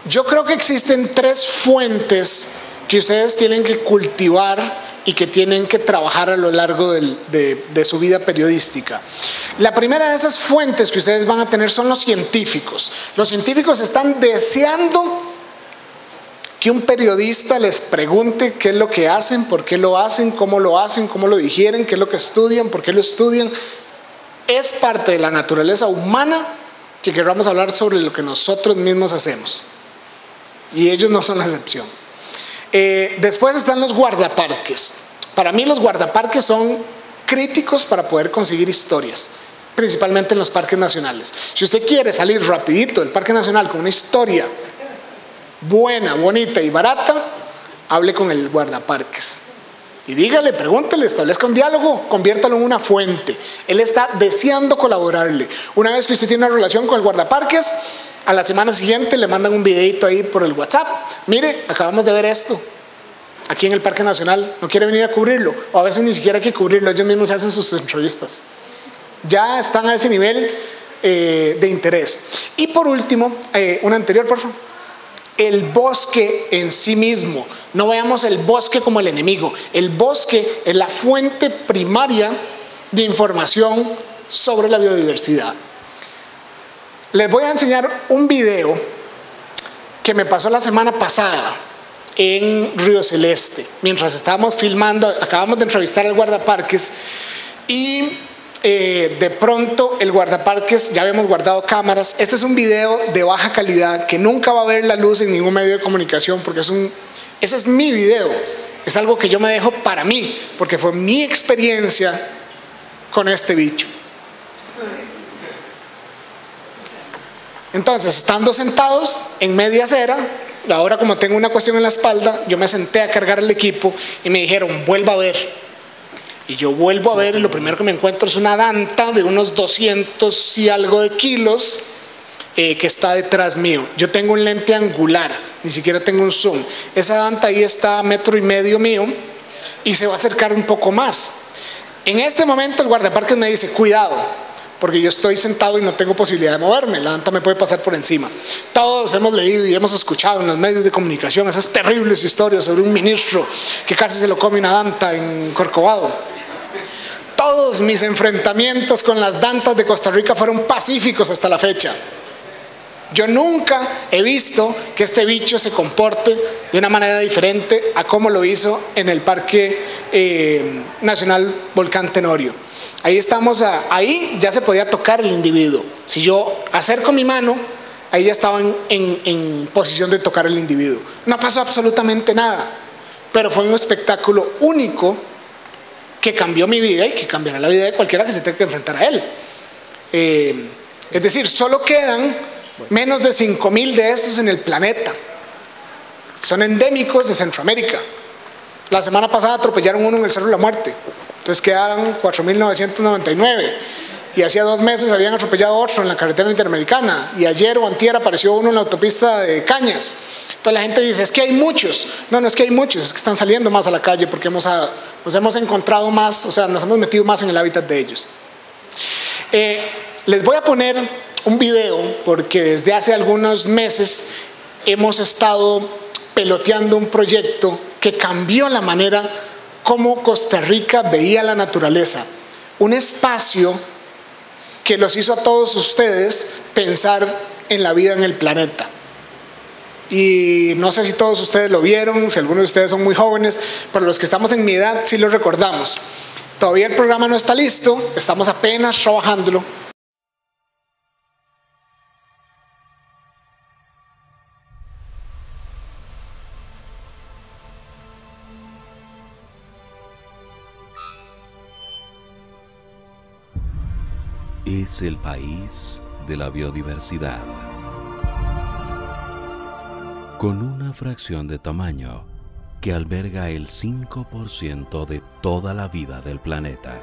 yo creo que existen 3 fuentes que ustedes tienen que cultivar y que tienen que trabajar a lo largo de su vida periodística. La primera de esas fuentes que ustedes van a tener son los científicos. Los científicos están deseando que un periodista les pregunte qué es lo que hacen, por qué lo hacen, cómo lo digieren, qué es lo que estudian, por qué lo estudian. Es parte de la naturaleza humana que queramos hablar sobre lo que nosotros mismos hacemos, y ellos no son la excepción. Después están los guardaparques. Para mí los guardaparques son críticos para poder conseguir historias, principalmente en los parques nacionales. Si usted quiere salir rapidito del parque nacional con una historia buena, bonita y barata, hable con el guardaparques y dígale, pregúntele, establezca un diálogo, conviértalo en una fuente. Él está deseando colaborarle. Una vez que usted tiene una relación con el guardaparques, a la semana siguiente le mandan un videito ahí por el WhatsApp: mire, acabamos de ver esto aquí en el Parque Nacional, ¿no quiere venir a cubrirlo? O a veces ni siquiera hay que cubrirlo, ellos mismos hacen sus entrevistas. Ya están a ese nivel de interés. Y por último, una anterior, por favor. El bosque en sí mismo. No veamos el bosque como el enemigo. El bosque es la fuente primaria de información sobre la biodiversidad. Les voy a enseñar un video que me pasó la semana pasada en Río Celeste. Mientras estábamos filmando, acabamos de entrevistar al guardaparques y de pronto el guardaparques, ya habíamos guardado cámaras. Este es un video de baja calidad que nunca va a ver la luz en ningún medio de comunicación, porque ese es mi video, es algo que yo me dejo para mí, porque fue mi experiencia con este bicho. Entonces, estando sentados en media acera, ahora como tengo una cuestión en la espalda, yo me senté a cargar el equipo y me dijeron: vuelva a ver. Y yo vuelvo a ver y lo primero que me encuentro es una danta de unos 200 y algo de kilos que está detrás mío. Yo tengo un lente angular, ni siquiera tengo un zoom. Esa danta ahí está a 1,5 metros mío y se va a acercar un poco más. En este momento el guardaparques me dice: cuidado, porque yo estoy sentado y no tengo posibilidad de moverme, la danta me puede pasar por encima. Todos hemos leído y hemos escuchado en los medios de comunicación esas terribles historias sobre un ministro que casi se lo come una danta en Corcovado. todos mis enfrentamientos con las dantas de Costa Rica fueron pacíficos hasta la fecha. Yo nunca he visto que este bicho se comporte de una manera diferente a como lo hizo en el Parque Nacional Volcán Tenorio. Ahí ahí ya se podía tocar el individuo. Si yo acerco mi mano, ahí ya estaba en posición de tocar el individuo. No pasó absolutamente nada, pero fue un espectáculo único que cambió mi vida y que cambiará la vida de cualquiera que se tenga que enfrentar a él. Es decir, solo quedan menos de 5.000 de estos en el planeta. Son endémicos de Centroamérica. La semana pasada atropellaron uno en el Cerro de la Muerte, entonces quedaron 4.999. Y hacía 2 meses habían atropellado otro en la carretera interamericana, y ayer o antier apareció uno en la autopista de Cañas. Entonces la gente dice, es que hay muchos. No, no es que hay muchos, es que están saliendo más a la calle porque nos hemos encontrado más, o sea, nos hemos metido más en el hábitat de ellos. Les voy a poner un video porque desde hace algunos meses hemos estado peloteando un proyecto que cambió la manera como Costa Rica veía la naturaleza. Un espacio que los hizo a todos ustedes pensar en la vida en el planeta. Y no sé si todos ustedes lo vieron, si algunos de ustedes son muy jóvenes, pero los que estamos en mi edad sí lo recordamos. Todavía el programa no está listo, estamos apenas trabajándolo. Es el país de la biodiversidad. Con una fracción de tamaño que alberga el 5% de toda la vida del planeta.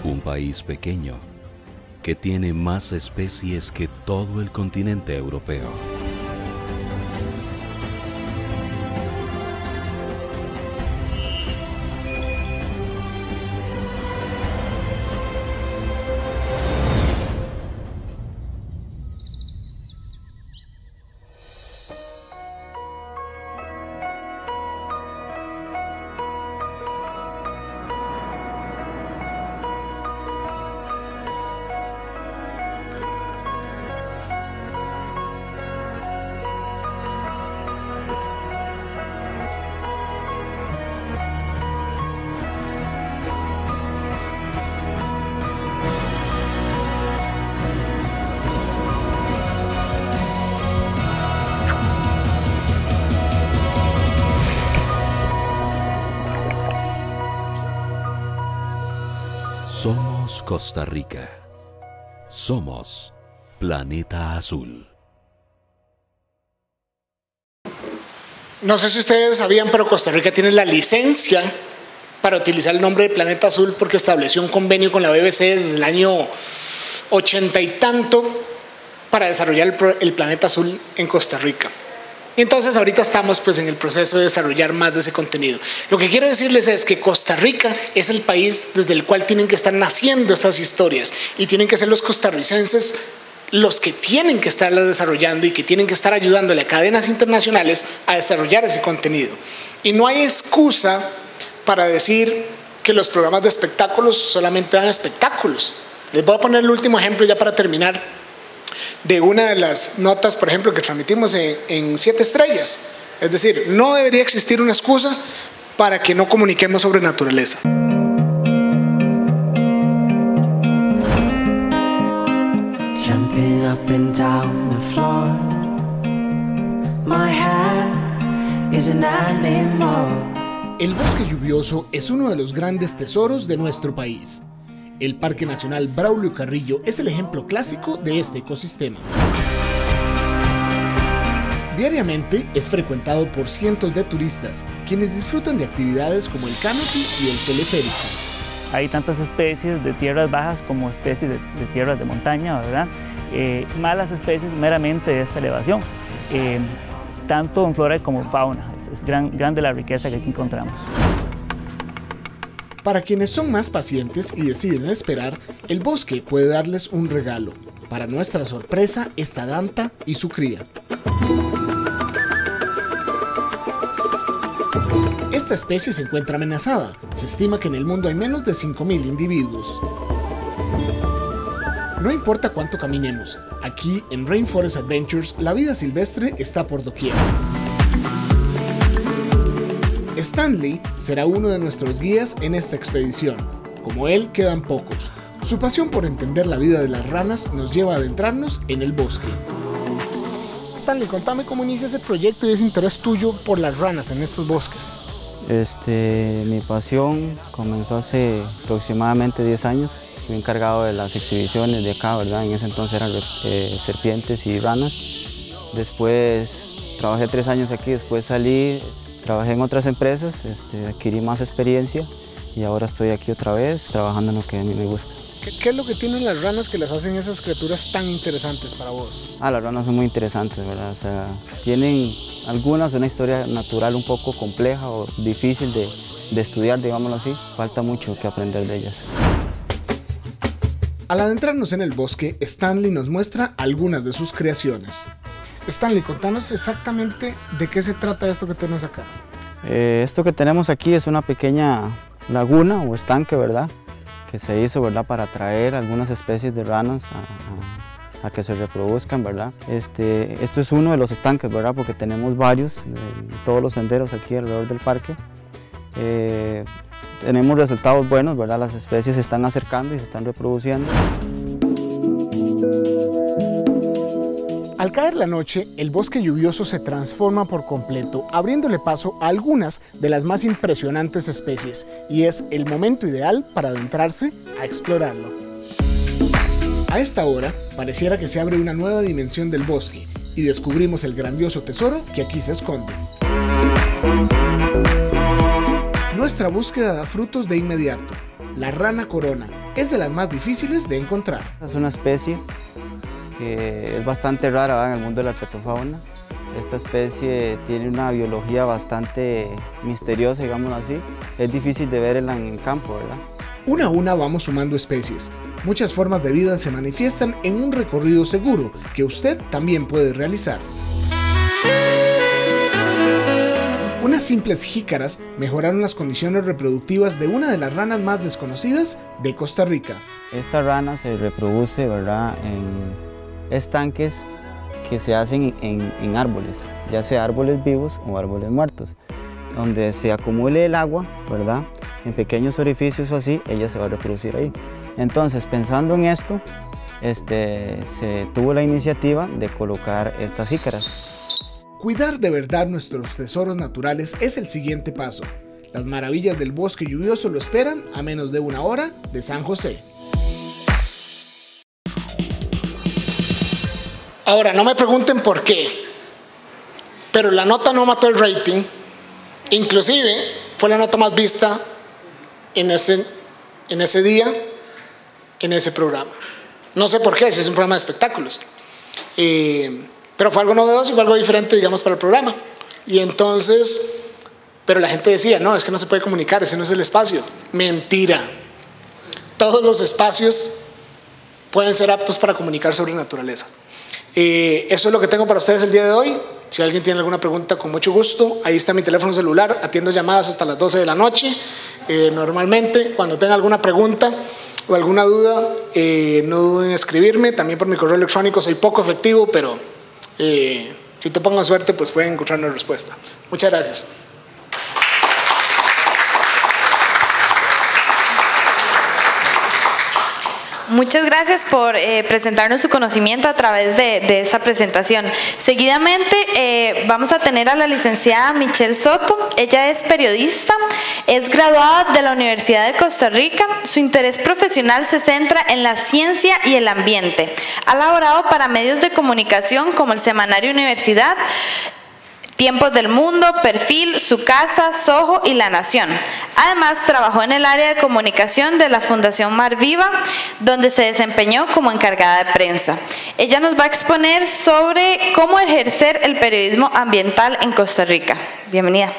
Un país pequeño que tiene más especies que todo el continente europeo. Somos Costa Rica. Somos Planeta Azul. No sé si ustedes sabían, pero Costa Rica tiene la licencia para utilizar el nombre de Planeta Azul porque estableció un convenio con la BBC desde el año 80 y tanto para desarrollar el Planeta Azul en Costa Rica. Y entonces ahorita estamos pues en el proceso de desarrollar más de ese contenido. Lo que quiero decirles es que Costa Rica es el país desde el cual tienen que estar naciendo estas historias y tienen que ser los costarricenses los que tienen que estarlas desarrollando y que tienen que estar ayudándole a cadenas internacionales a desarrollar ese contenido. Y no hay excusa para decir que los programas de espectáculos solamente dan espectáculos. Les voy a poner el último ejemplo ya para terminar, de una de las notas, por ejemplo, que transmitimos en 7 estrellas. Es decir, no debería existir una excusa para que no comuniquemos sobre naturaleza. Jumping up and down the floor. My head is an animal. El bosque lluvioso es uno de los grandes tesoros de nuestro país. El Parque Nacional Braulio Carrillo es el ejemplo clásico de este ecosistema. Diariamente es frecuentado por cientos de turistas, quienes disfrutan de actividades como el canopy y el teleférico. Hay tantas especies de tierras bajas como especies de tierras de montaña, ¿verdad? Malas especies meramente de esta elevación, tanto en flora como en fauna. Es grande la riqueza que aquí encontramos. Para quienes son más pacientes y deciden esperar, el bosque puede darles un regalo. Para nuestra sorpresa está Danta y su cría. Esta especie se encuentra amenazada. Se estima que en el mundo hay menos de 5.000 individuos. No importa cuánto caminemos, aquí en Rainforest Adventures la vida silvestre está por doquier. Stanley será uno de nuestros guías en esta expedición. Como él, quedan pocos. Su pasión por entender la vida de las ranas nos lleva a adentrarnos en el bosque. Stanley, contame cómo inicia ese proyecto y ese interés tuyo por las ranas en estos bosques. Mi pasión comenzó hace aproximadamente 10 años. Fui encargado de las exhibiciones de acá, ¿verdad? En ese entonces eran serpientes y ranas. Después trabajé 3 años aquí, después salí, trabajé en otras empresas, adquirí más experiencia y ahora estoy aquí otra vez trabajando en lo que a mí me gusta. ¿Qué es lo que tienen las ranas que les hacen esas criaturas tan interesantes para vos? Las ranas son muy interesantes, ¿verdad? O sea, tienen algunas una historia natural un poco compleja o difícil de estudiar, digámoslo así. Falta mucho que aprender de ellas. Al adentrarnos en el bosque, Stanley nos muestra algunas de sus creaciones. Stanley, contanos exactamente de qué se trata esto que tenés acá. Esto que tenemos aquí es una pequeña laguna o estanque, ¿verdad? Que se hizo, ¿verdad? Para atraer algunas especies de ranas a que se reproduzcan, ¿verdad? Esto es uno de los estanques, ¿verdad? Porque tenemos varios, todos los senderos aquí alrededor del parque. Tenemos resultados buenos, ¿verdad? Las especies se están acercando y se están reproduciendo. Al caer la noche, el bosque lluvioso se transforma por completo, abriéndole paso a algunas de las más impresionantes especies, y es el momento ideal para adentrarse a explorarlo. A esta hora, pareciera que se abre una nueva dimensión del bosque, y descubrimos el grandioso tesoro que aquí se esconde. Nuestra búsqueda da frutos de inmediato. La rana corona es de las más difíciles de encontrar. Es una especie que es bastante rara, ¿verdad? En el mundo de la herpetofauna. Esta especie tiene una biología bastante misteriosa, digámoslo así. Es difícil de verla en el campo, ¿verdad? Una a una vamos sumando especies. Muchas formas de vida se manifiestan en un recorrido seguro que usted también puede realizar. Unas simples jícaras mejoraron las condiciones reproductivas de una de las ranas más desconocidas de Costa Rica. Esta rana se reproduce, ¿verdad? En estanques que se hacen en árboles, ya sea árboles vivos o árboles muertos, donde se acumule el agua, ¿verdad? En pequeños orificios o así, ella se va a reproducir ahí. Entonces, pensando en esto, se tuvo la iniciativa de colocar estas jícaras. Cuidar de verdad nuestros tesoros naturales es el siguiente paso. Las maravillas del bosque lluvioso lo esperan a menos de 1 hora de San José. Ahora, no me pregunten por qué, pero la nota no mató el rating. Inclusive, fue la nota más vista en ese día, en ese programa. No sé por qué, si es un programa de espectáculos. Pero fue algo novedoso y fue algo diferente, digamos, para el programa. Y entonces, pero la gente decía, no, es que no se puede comunicar, ese no es el espacio. Mentira. Todos los espacios pueden ser aptos para comunicar sobre naturaleza. Eso es lo que tengo para ustedes el día de hoy. Si alguien tiene alguna pregunta, con mucho gusto, ahí está mi teléfono celular, atiendo llamadas hasta las 12 de la noche. Normalmente, cuando tenga alguna pregunta o alguna duda, no duden en escribirme. También por mi correo electrónico, soy poco efectivo, pero si te pongo suerte, pues pueden encontrar una respuesta. Muchas gracias. Muchas gracias por presentarnos su conocimiento a través de esta presentación. Seguidamente vamos a tener a la licenciada Michelle Soto. Ella es periodista, es graduada de la Universidad de Costa Rica. Su interés profesional se centra en la ciencia y el ambiente. Ha laborado para medios de comunicación como el Semanario Universidad, Tiempos del Mundo, Perfil, Su Casa, Soho y La Nación. Además, trabajó en el área de comunicación de la Fundación Mar Viva, donde se desempeñó como encargada de prensa. Ella nos va a exponer sobre cómo ejercer el periodismo ambiental en Costa Rica. Bienvenida.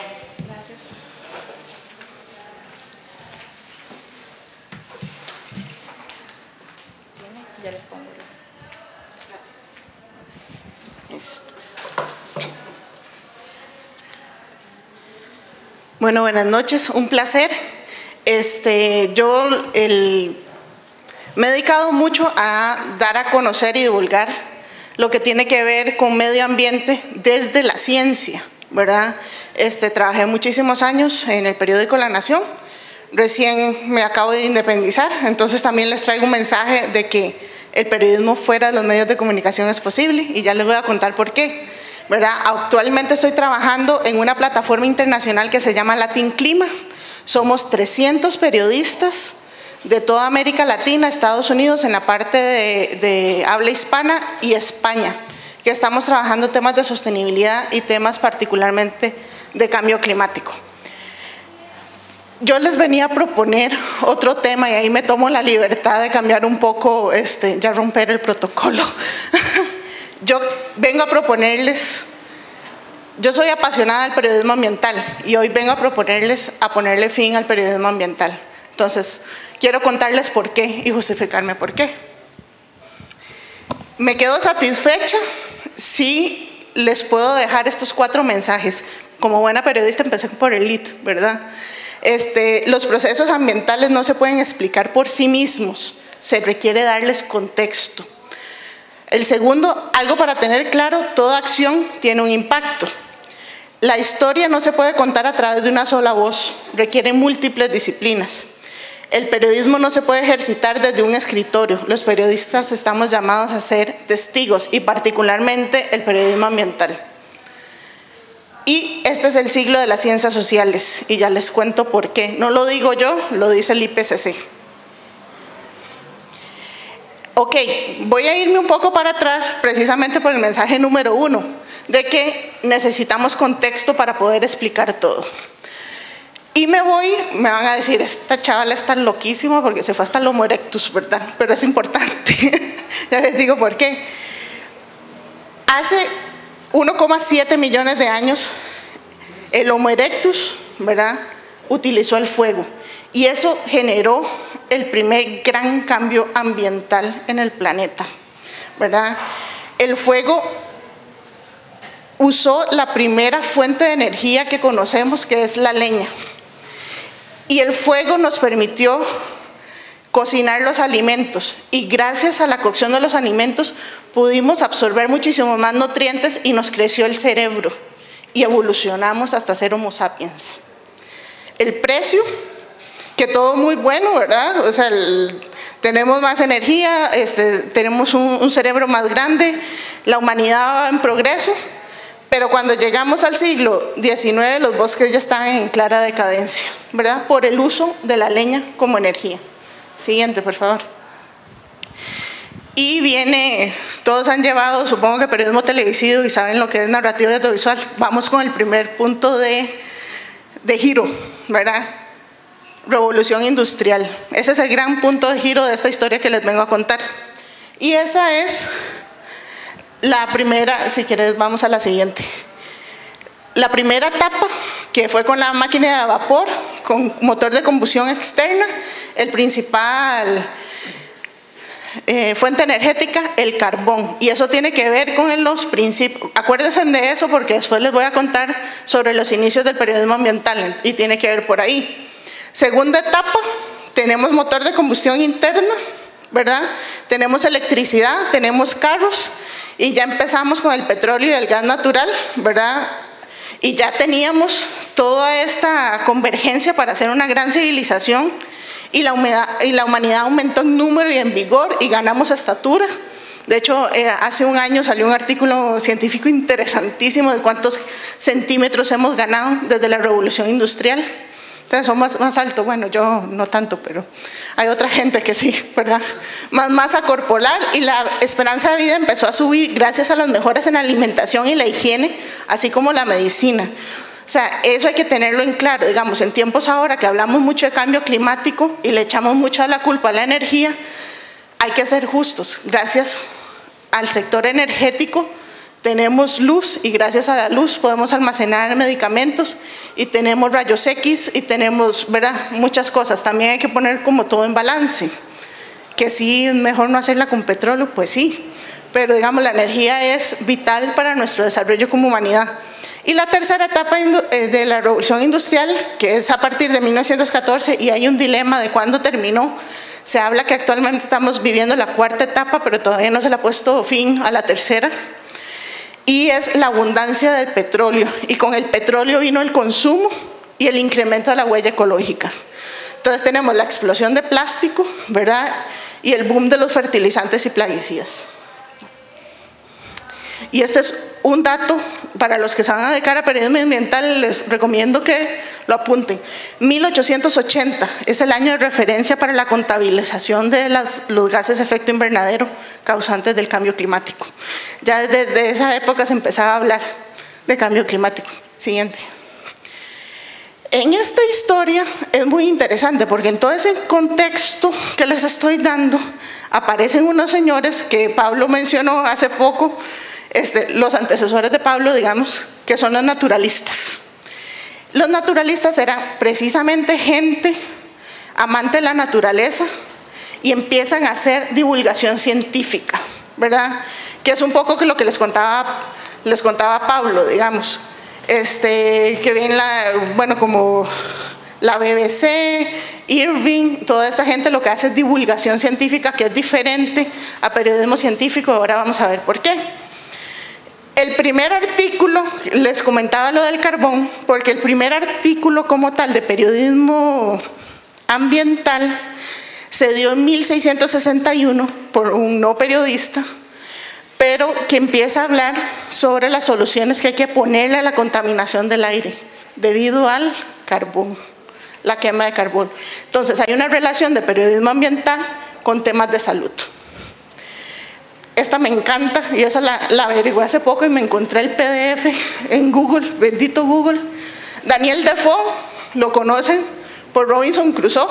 Ya les pongo. Gracias. Bueno, buenas noches, un placer. Me he dedicado mucho a dar a conocer y divulgar lo que tiene que ver con medio ambiente desde la ciencia, ¿verdad? Trabajé muchísimos años en el periódico La Nación, recién me acabo de independizar, entonces también les traigo un mensaje de que el periodismo fuera de los medios de comunicación es posible y ya les voy a contar por qué. ¿Verdad? Actualmente estoy trabajando en una plataforma internacional que se llama Latin Clima. Somos 300 periodistas de toda América Latina, Estados Unidos, en la parte de habla hispana y España, que estamos trabajando temas de sostenibilidad y temas particularmente de cambio climático. Yo les venía a proponer otro tema y ahí me tomo la libertad de cambiar un poco, ya romper el protocolo. Yo vengo a proponerles, yo soy apasionada del periodismo ambiental y hoy vengo a proponerles a ponerle fin al periodismo ambiental. Entonces, quiero contarles por qué y justificarme por qué. Me quedo satisfecha si les puedo dejar estos 4 mensajes. Como buena periodista empecé por el lead, ¿verdad? Los procesos ambientales no se pueden explicar por sí mismos, se requiere darles contexto. El segundo, algo para tener claro, toda acción tiene un impacto. La historia no se puede contar a través de una sola voz, requiere múltiples disciplinas. El periodismo no se puede ejercitar desde un escritorio, los periodistas estamos llamados a ser testigos y particularmente el periodismo ambiental. Y este es el siglo de las ciencias sociales y ya les cuento por qué. No lo digo yo, lo dice el IPCC. Ok, voy a irme un poco para atrás precisamente por el mensaje número 1, de que necesitamos contexto para poder explicar todo. Y me van a decir, esta chavala está loquísima porque se fue hasta el Homo erectus, ¿verdad? Pero es importante, ya les digo por qué. Hace 1,7 millones de años, el Homo erectus, ¿verdad?, utilizó el fuego. Y eso generó el primer gran cambio ambiental en el planeta, ¿verdad? El fuego usó la primera fuente de energía que conocemos, que es la leña. Y el fuego nos permitió cocinar los alimentos. Y gracias a la cocción de los alimentos pudimos absorber muchísimos más nutrientes y nos creció el cerebro. Y evolucionamos hasta ser Homo sapiens. El precio, que todo muy bueno, ¿verdad? O sea, tenemos más energía, tenemos un cerebro más grande, la humanidad va en progreso, pero cuando llegamos al siglo XIX, los bosques ya estaban en clara decadencia, ¿verdad? Por el uso de la leña como energía. Siguiente, por favor. Y viene, todos han llevado, supongo que periodismo televisivo y saben lo que es narrativa audiovisual. Vamos con el primer punto de giro, ¿verdad? Revolución industrial. Ese es el gran punto de giro de esta historia que les vengo a contar. Y esa es la primera, si quieres vamos a la siguiente. La primera etapa, que fue con la máquina de vapor, con motor de combustión externa, el principal fuente energética, el carbón. Y eso tiene que ver con los principios. Acuérdense de eso porque después les voy a contar sobre los inicios del periodismo ambiental y tiene que ver por ahí. Segunda etapa, tenemos motor de combustión interna, ¿verdad? Tenemos electricidad, tenemos carros y ya empezamos con el petróleo y el gas natural, ¿verdad? Y ya teníamos toda esta convergencia para hacer una gran civilización y la humanidad aumentó en número y en vigor y ganamos estatura. De hecho, hace un año salió un artículo científico interesantísimo de cuántos centímetros hemos ganado desde la revolución industrial. Entonces son más altos, bueno, yo no tanto, pero hay otra gente que sí, ¿verdad? Más masa corporal y la esperanza de vida empezó a subir gracias a las mejoras en la alimentación y la higiene, así como la medicina. O sea, eso hay que tenerlo en claro, digamos, en tiempos ahora que hablamos mucho de cambio climático y le echamos mucha la culpa a la energía, hay que ser justos. Gracias al sector energético tenemos luz y gracias a la luz podemos almacenar medicamentos y tenemos rayos X y tenemos, ¿verdad?, muchas cosas. También hay que poner como todo en balance. que sí es mejor no hacerla con petróleo, pues sí, pero digamos la energía es vital para nuestro desarrollo como humanidad. Y la tercera etapa de la revolución industrial, que es a partir de 1914, y hay un dilema de cuándo terminó. Se habla que actualmente estamos viviendo la cuarta etapa, pero todavía no se le ha puesto fin a la tercera. Y es la abundancia del petróleo. Y con el petróleo vino el consumo y el incremento de la huella ecológica. Entonces tenemos la explosión de plástico, ¿verdad? Y el boom de los fertilizantes y plaguicidas. Y este es un dato para los que se van a dedicar a periodismo ambiental, les recomiendo que lo apunten. 1880 es el año de referencia para la contabilización de los gases de efecto invernadero causantes del cambio climático. Ya desde esa época se empezaba a hablar de cambio climático. Siguiente. En esta historia es muy interesante porque en todo ese contexto que les estoy dando aparecen unos señores que Pablo mencionó hace poco, los antecesores de Pablo, digamos, que son los naturalistas. Los naturalistas eran precisamente gente amante de la naturaleza y empiezan a hacer divulgación científica, ¿verdad? Que es un poco que lo que les contaba Pablo, digamos. Que viene como la BBC, Irving, toda esta gente lo que hace es divulgación científica, que es diferente a periodismo científico. Ahora vamos a ver por qué. El primer artículo, les comentaba lo del carbón, porque el primer artículo como tal de periodismo ambiental se dio en 1661 por un no periodista, pero que empieza a hablar sobre las soluciones que hay que ponerle a la contaminación del aire debido al carbón, la quema de carbón. Entonces hay una relación de periodismo ambiental con temas de salud. Esta me encanta y esa la averigué hace poco y me encontré el PDF en Google, bendito Google. Daniel Defoe, lo conocen por Robinson Crusoe.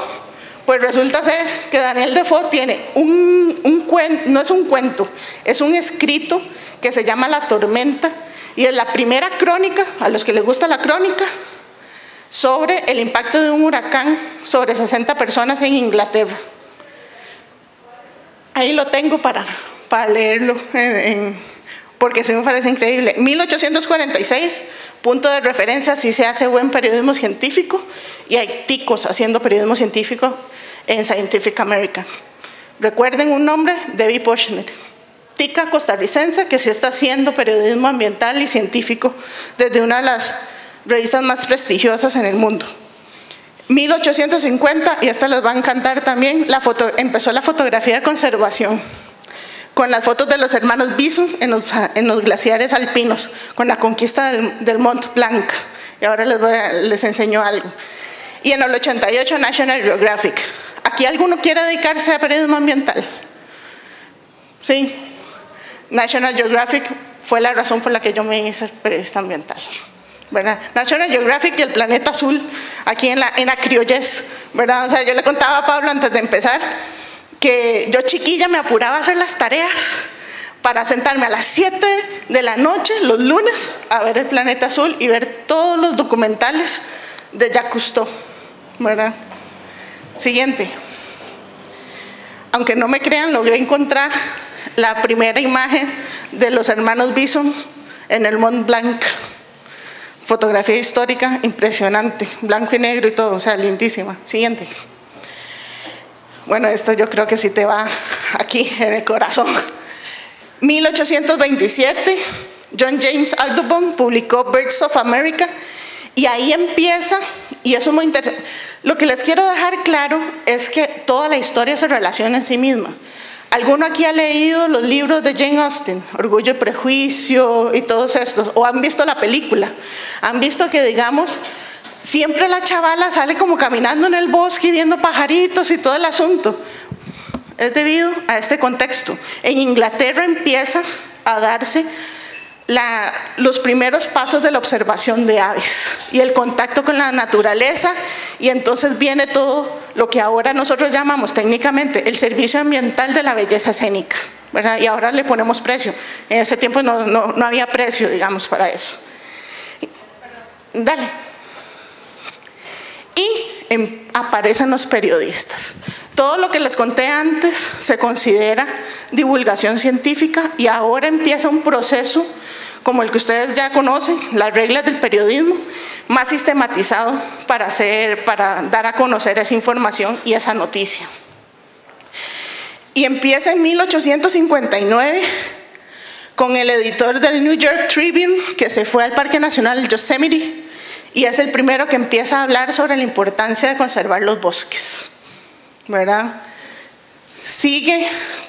Pues resulta ser que Daniel Defoe tiene un cuento, no es un cuento, es un escrito que se llama La Tormenta y es la primera crónica, a los que les gusta la crónica, sobre el impacto de un huracán sobre 60 personas en Inglaterra. Ahí lo tengo para leerlo, porque sí me parece increíble. 1846, punto de referencia, si se hace buen periodismo científico, y hay ticos haciendo periodismo científico en Scientific American. Recuerden un nombre, Debbie Poshner, tica costarricense que sí está haciendo periodismo ambiental y científico desde una de las revistas más prestigiosas en el mundo. 1850, y esta les va a encantar también, empezó la fotografía de conservación, con las fotos de los hermanos Bison en los glaciares alpinos, con la conquista del Mont Blanc. Y ahora les enseño algo. Y en el 88, National Geographic. ¿Aquí alguno quiere dedicarse a periodismo ambiental? Sí. National Geographic fue la razón por la que yo me hice periodista ambiental, ¿verdad? National Geographic y el planeta azul, aquí en la criollez, ¿verdad? O sea, yo le contaba a Pablo antes de empezar que yo chiquilla me apuraba a hacer las tareas para sentarme a las 7 de la noche los lunes a ver el planeta azul y ver todos los documentales de Jacques Cousteau, ¿verdad? Siguiente. Aunque no me crean, logré encontrar la primera imagen de los hermanos Bison en el Mont Blanc. Fotografía histórica impresionante, blanco y negro y todo, o sea, lindísima. Siguiente. Bueno, esto yo creo que sí te va aquí en el corazón. 1827, John James Audubon publicó Birds of America y ahí empieza, y eso es muy interesante. Lo que les quiero dejar claro es que toda la historia se relaciona en sí misma. ¿Alguno aquí ha leído los libros de Jane Austen, Orgullo y Prejuicio y todos estos? ¿O han visto la película? ¿Han visto que, digamos, siempre la chavala sale como caminando en el bosque viendo pajaritos y todo el asunto? Es debido a este contexto. En Inglaterra empieza a darse los primeros pasos de la observación de aves y el contacto con la naturaleza, y entonces viene todo lo que ahora nosotros llamamos técnicamente el servicio ambiental de la belleza escénica, ¿verdad? Y ahora le ponemos precio. En ese tiempo no había precio, digamos, para eso. Dale. Y aparecen los periodistas. Todo lo que les conté antes se considera divulgación científica y ahora empieza un proceso como el que ustedes ya conocen, las reglas del periodismo, más sistematizado para dar a conocer esa información y esa noticia. Y empieza en 1859 con el editor del New York Tribune, que se fue al Parque Nacional Yosemite, y es el primero que empieza a hablar sobre la importancia de conservar los bosques, ¿verdad? Sigue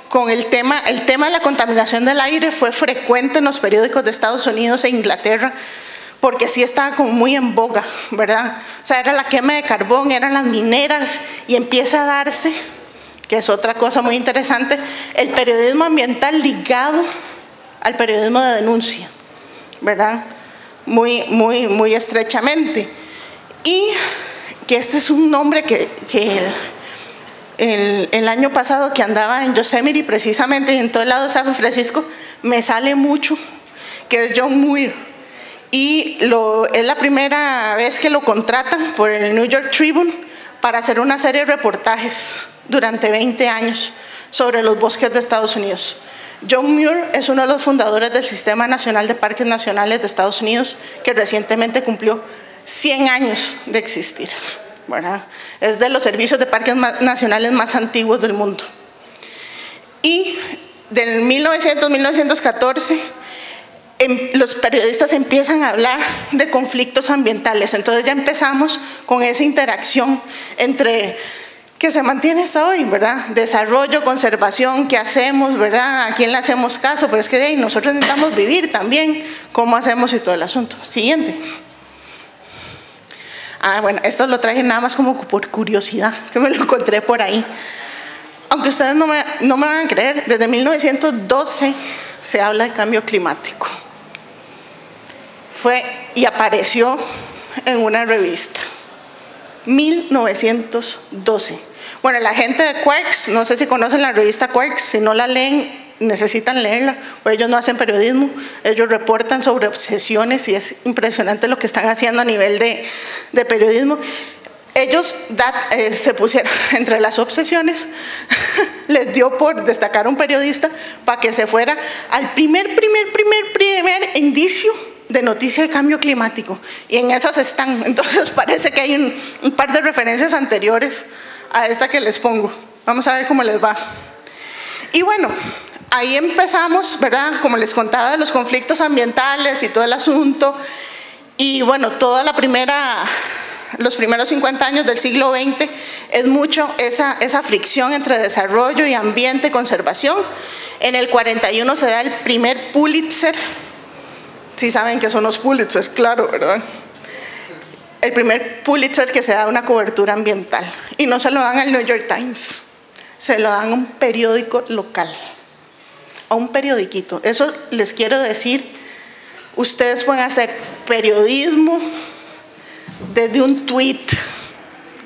con el tema de la contaminación del aire, fue frecuente en los periódicos de Estados Unidos e Inglaterra, porque sí estaba como muy en boga, ¿verdad? O sea, era la quema de carbón, eran las mineras, y empieza a darse, que es otra cosa muy interesante, el periodismo ambiental ligado al periodismo de denuncia, ¿verdad? Muy estrechamente. Y que este es un nombre que el año pasado que andaba en Yosemite, precisamente, y en todo el lado de San Francisco, me sale mucho, que es John Muir. Y es la primera vez que lo contratan por el New York Tribune para hacer una serie de reportajes durante 20 años sobre los bosques de Estados Unidos. John Muir es uno de los fundadores del Sistema Nacional de Parques Nacionales de Estados Unidos, que recientemente cumplió 100 años de existir, ¿verdad? Es de los servicios de parques nacionales más antiguos del mundo. Y del 1914, los periodistas empiezan a hablar de conflictos ambientales. Entonces ya empezamos con esa interacción entre que se mantiene hasta hoy, ¿verdad? Desarrollo, conservación, ¿qué hacemos, verdad? ¿A quién le hacemos caso? Pero es que nosotros necesitamos vivir también, ¿cómo hacemos y todo el asunto? Siguiente. Bueno, esto lo traje nada más como por curiosidad, que me lo encontré por ahí. Aunque ustedes no me van a creer, desde 1912 se habla de cambio climático. Y apareció en una revista. 1912. Bueno, la gente de Quarks, no sé si conocen la revista Quarks, si no la leen, necesitan leerla, pues ellos no hacen periodismo, ellos reportan sobre obsesiones y es impresionante lo que están haciendo a nivel de periodismo. Ellos se pusieron entre las obsesiones, les dio por destacar a un periodista para que se fuera al primer indicio de noticia de cambio climático, y en esas están. Entonces parece que hay un par de referencias anteriores a esta que les pongo. Vamos a ver cómo les va. Y bueno, ahí empezamos, ¿verdad? Como les contaba, de los conflictos ambientales y todo el asunto. Y bueno, los primeros 50 años del siglo XX es mucho esa fricción entre desarrollo y ambiente, conservación. En el 41 se da el primer Pulitzer. Sí saben que son los Pulitzer, claro, ¿verdad? El primer Pulitzer que se da una cobertura ambiental. Y no se lo dan al New York Times, se lo dan a un periódico local, a un periodiquito. Eso les quiero decir, ustedes pueden hacer periodismo desde un tweet.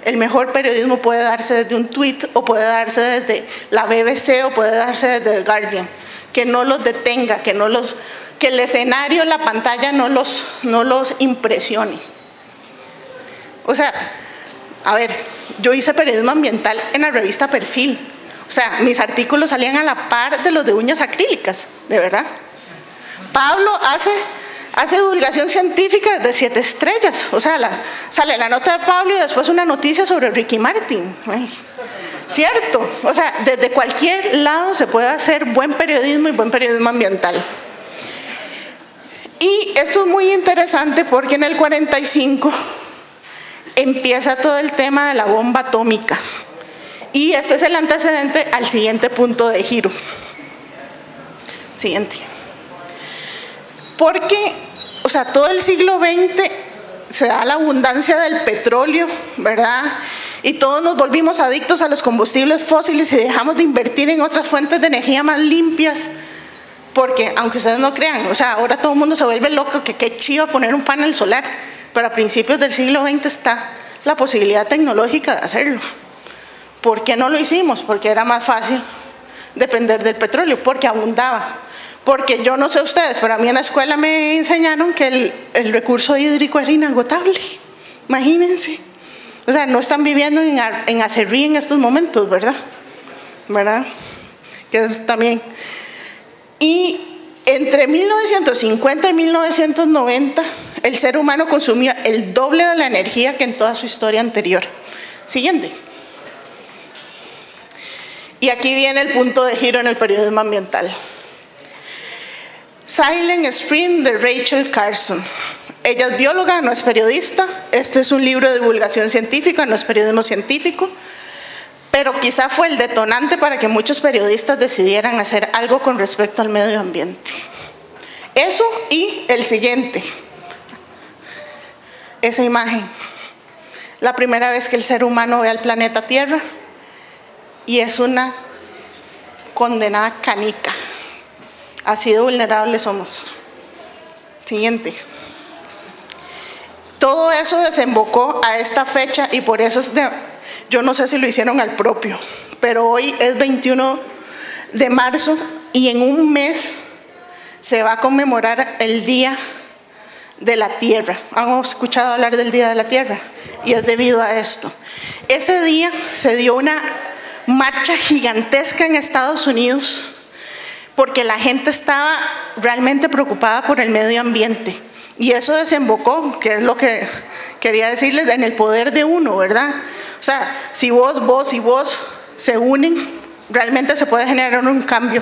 El mejor periodismo puede darse desde un tweet, o puede darse desde la BBC, o puede darse desde The Guardian. Que no los detenga, que el escenario, la pantalla no los impresione. O sea, a ver, yo hice periodismo ambiental en la revista Perfil. O sea, mis artículos salían a la par de los de uñas acrílicas, de verdad. Pablo hace divulgación científica de 7 estrellas. O sea, sale la nota de Pablo y después una noticia sobre Ricky Martin. Ay, ¿cierto? O sea, desde cualquier lado se puede hacer buen periodismo y buen periodismo ambiental. Y esto es muy interesante porque en el 45 empieza todo el tema de la bomba atómica. Y este es el antecedente al siguiente punto de giro. Siguiente. Porque, o sea, todo el siglo XX se da la abundancia del petróleo, ¿verdad? Y todos nos volvimos adictos a los combustibles fósiles y dejamos de invertir en otras fuentes de energía más limpias. Porque, aunque ustedes no crean, o sea, ahora todo el mundo se vuelve loco que qué chiva poner un panel solar. Pero a principios del siglo XX está la posibilidad tecnológica de hacerlo. ¿Por qué no lo hicimos? Porque era más fácil depender del petróleo, porque abundaba. Porque yo no sé ustedes, pero a mí en la escuela me enseñaron que el recurso hídrico era inagotable. Imagínense. O sea, no están viviendo en Acerrí en estos momentos, ¿verdad? Que es también. Y entre 1950 y 1990, el ser humano consumió el doble de la energía que en toda su historia anterior. Siguiente. Y aquí viene el punto de giro en el periodismo ambiental. Silent Spring de Rachel Carson. Ella es bióloga, no es periodista. Este es un libro de divulgación científica, no es periodismo científico. Pero quizá fue el detonante para que muchos periodistas decidieran hacer algo con respecto al medio ambiente. Eso y el siguiente. Esa imagen. La primera vez que el ser humano ve al planeta Tierra y es una condenada canica. Así de vulnerables somos. Siguiente. Todo eso desembocó a esta fecha y por eso yo no sé si lo hicieron al propio, pero hoy es 21 de marzo y en un mes se va a conmemorar el Día de la Tierra. ¿Han escuchado hablar del Día de la Tierra? Y es debido a esto. Ese día se dio una marcha gigantesca en Estados Unidos porque la gente estaba realmente preocupada por el medio ambiente. Y eso desembocó, que es lo que quería decirles, en el poder de uno, ¿verdad? O sea, si vos y vos se unen, realmente se puede generar un cambio.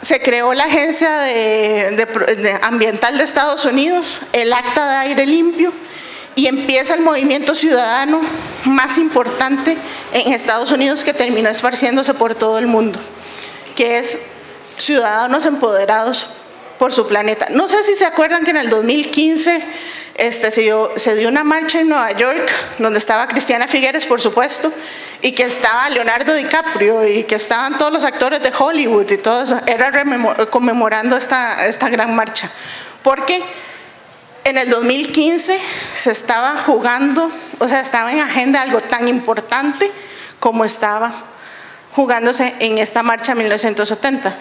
Se creó la Agencia Ambiental de Estados Unidos, el Acta de Aire Limpio, y empieza el movimiento ciudadano más importante en Estados Unidos que terminó esparciéndose por todo el mundo, que es Ciudadanos Empoderados por su Planeta. No sé si se acuerdan que en el 2015 se dio una marcha en Nueva York donde estaba Christiana Figueres, por supuesto, y que estaba Leonardo DiCaprio y que estaban todos los actores de Hollywood y todo eso. Era conmemorando esta gran marcha. Porque en el 2015 se estaba jugando, o sea, estaba en agenda algo tan importante como estaba jugándose en esta marcha en 1970.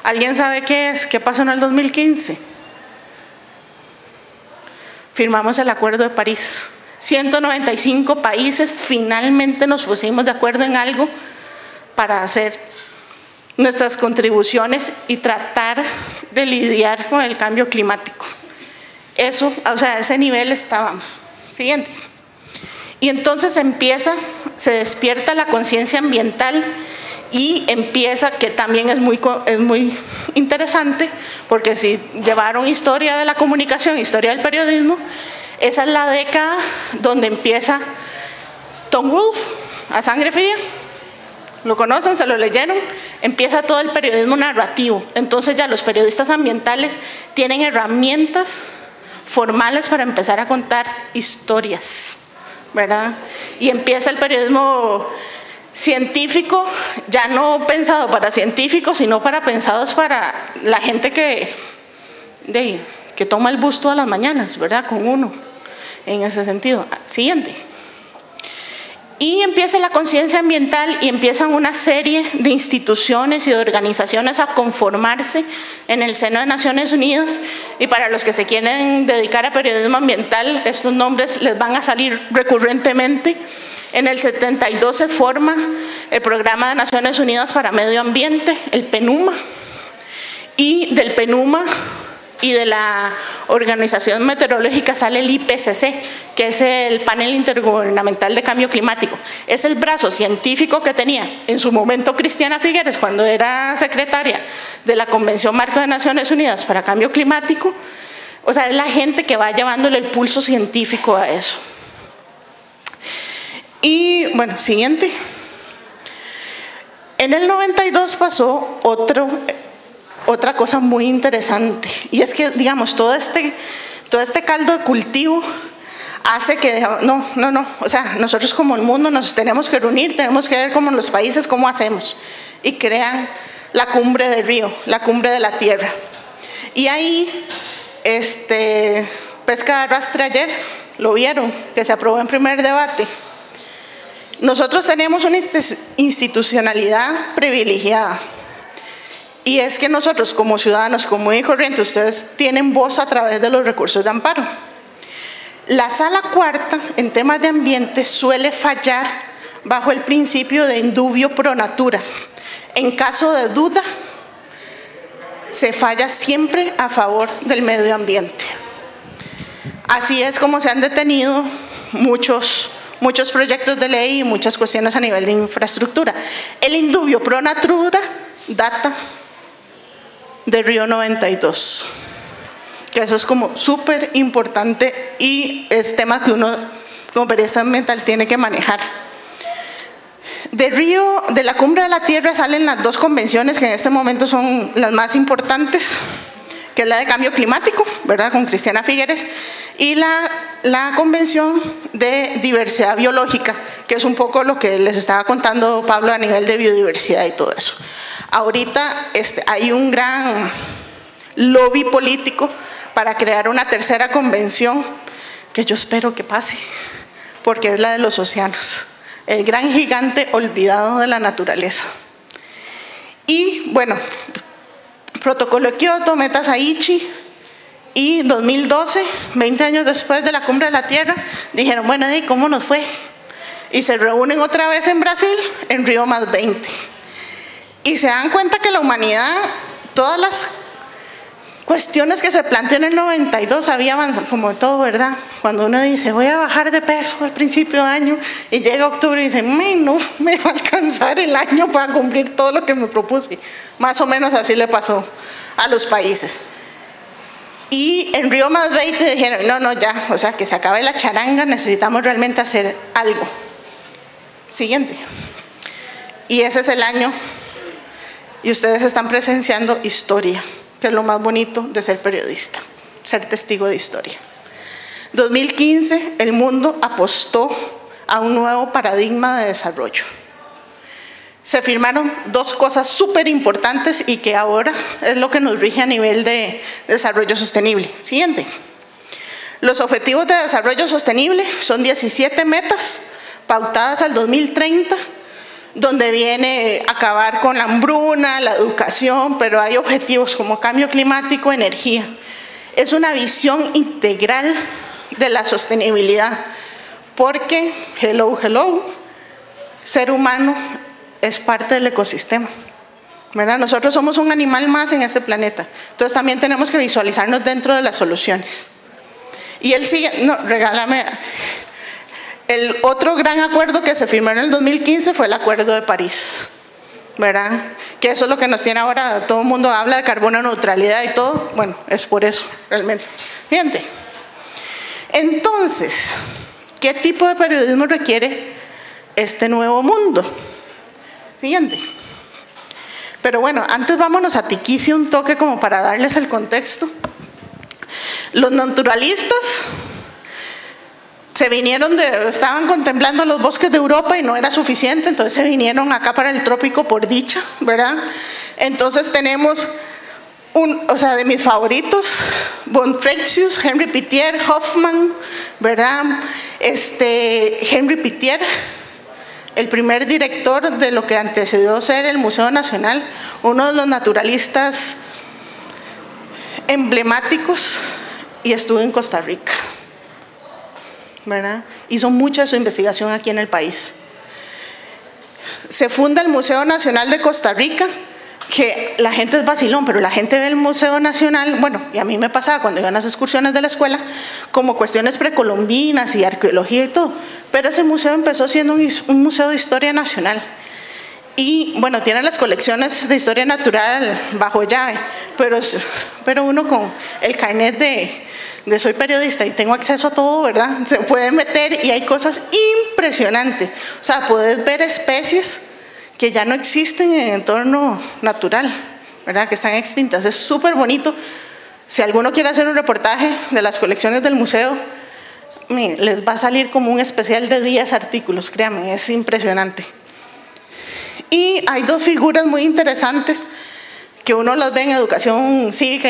¿Alguien sabe qué es? ¿Qué pasó en el 2015? Firmamos el Acuerdo de París. 195 países finalmente nos pusimos de acuerdo en algo para hacer nuestras contribuciones y tratar de lidiar con el cambio climático. Eso, o sea, a ese nivel estábamos. Siguiente. Y entonces se despierta la conciencia ambiental y empieza, que también es muy interesante, porque si llevaron historia de la comunicación, historia del periodismo, esa es la década donde empieza Tom Wolfe, A Sangre Fría. ¿Lo conocen? ¿Se lo leyeron? Empieza todo el periodismo narrativo. Entonces ya los periodistas ambientales tienen herramientas formales para empezar a contar historias, ¿verdad? Y empieza el periodismo científico, ya no pensado para científicos, sino pensados para la gente que toma el bus todas las mañanas, ¿verdad? Con uno, en ese sentido. Siguiente. Y empieza la conciencia ambiental y empiezan una serie de instituciones y de organizaciones a conformarse en el seno de Naciones Unidas. Y para los que se quieren dedicar a periodismo ambiental, estos nombres les van a salir recurrentemente. En el 72 se forma el Programa de Naciones Unidas para Medio Ambiente, el PNUMA, y del PNUMA y de la Organización Meteorológica sale el IPCC, que es el Panel Intergubernamental de Cambio Climático. Es el brazo científico que tenía en su momento Christiana Figueres cuando era secretaria de la Convención Marco de Naciones Unidas para Cambio Climático. O sea, es la gente que va llevándole el pulso científico a eso. Y bueno, siguiente. En el 92 pasó otra cosa muy interesante, y es que, digamos, todo este caldo de cultivo hace que, o sea, nosotros como el mundo nos tenemos que reunir, tenemos que ver como los países cómo hacemos, y crean la cumbre de Río, la cumbre de la Tierra. Y ahí, pesca de arrastre ayer, lo vieron, que se aprobó en primer debate. Nosotros tenemos una institucionalidad privilegiada. Y es que nosotros como ciudadanos común y corriente, ustedes tienen voz a través de los recursos de amparo. La sala cuarta, en temas de ambiente, suele fallar bajo el principio de indubio pro natura. En caso de duda, se falla siempre a favor del medio ambiente. Así es como se han detenido muchos proyectos de ley y muchas cuestiones a nivel de infraestructura. El indubio pro natura data de Río 92, que eso es como súper importante y es tema que uno como periodista ambiental tiene que manejar. De la Cumbre de la Tierra salen las dos convenciones que en este momento son las más importantes, que es la de cambio climático, ¿verdad?, con Cristiana Figueres, y la convención de diversidad biológica, que es un poco lo que les estaba contando Pablo a nivel de biodiversidad y todo eso. Ahorita hay un gran lobby político para crear una tercera convención que yo espero que pase, porque es la de los océanos, el gran gigante olvidado de la naturaleza. Y bueno, Protocolo de Kioto, Metas Aichi, y 2012, 20 años después de la Cumbre de la Tierra, dijeron, bueno, ¿y cómo nos fue? Y se reúnen otra vez en Brasil, en Río +20. Y se dan cuenta que la humanidad, todas las cuestiones que se planteó en el 92 había avanzado, como todo, ¿verdad? Cuando uno dice, voy a bajar de peso al principio de año, y llega octubre y dice, no me va a alcanzar el año para cumplir todo lo que me propuse. Más o menos así le pasó a los países. Y en Río +20 dijeron, no, ya, o sea, que se acabe la charanga, necesitamos realmente hacer algo. Siguiente. Y ese es el año, y ustedes están presenciando historia, que es lo más bonito de ser periodista, ser testigo de historia. 2015, el mundo apostó a un nuevo paradigma de desarrollo. Se firmaron dos cosas súper importantes y que ahora es lo que nos rige a nivel de desarrollo sostenible. Siguiente. Los objetivos de desarrollo sostenible son 17 metas pautadas al 2030, donde viene acabar con la hambruna, la educación, pero hay objetivos como cambio climático, energía. Es una visión integral de la sostenibilidad, porque, hello, ser humano es parte del ecosistema, ¿verdad? Nosotros somos un animal más en este planeta, entonces también tenemos que visualizarnos dentro de las soluciones. Y él sigue, regálame. El otro gran acuerdo que se firmó en el 2015 fue el Acuerdo de París, ¿verdad? Que eso es lo que nos tiene ahora, todo el mundo habla de carbono neutralidad y todo, bueno, es por eso, realmente. Fíjate. Entonces, ¿qué tipo de periodismo requiere este nuevo mundo? Siguiente. Pero bueno, antes vámonos a Tiquicia un toque como para darles el contexto. Los naturalistas estaban contemplando los bosques de Europa y no era suficiente, entonces se vinieron acá para el trópico por dicha, ¿verdad? Entonces tenemos de mis favoritos, Bonfrexius, Henri Pittier, Hoffman, ¿verdad? Henri Pittier, el primer director de lo que antecedió ser el Museo Nacional, uno de los naturalistas emblemáticos, y estuvo en Costa Rica, ¿verdad? Hizo mucha de su investigación aquí en el país. Se funda el Museo Nacional de Costa Rica, que la gente es vacilón, pero la gente ve el Museo Nacional, bueno, y a mí me pasaba cuando iban a las excursiones de la escuela, como cuestiones precolombinas y arqueología y todo, pero ese museo empezó siendo un museo de historia nacional. Y bueno, tiene las colecciones de historia natural bajo llave, pero uno con el carnet de soy periodista y tengo acceso a todo, ¿verdad? Se puede meter y hay cosas impresionantes. O sea, puedes ver especies que ya no existen en el entorno natural, ¿verdad? Que están extintas. Es súper bonito. Si alguno quiere hacer un reportaje de las colecciones del museo, les va a salir como un especial de 10 artículos, créanme, es impresionante. Y hay dos figuras muy interesantes que uno las ve en educación cívica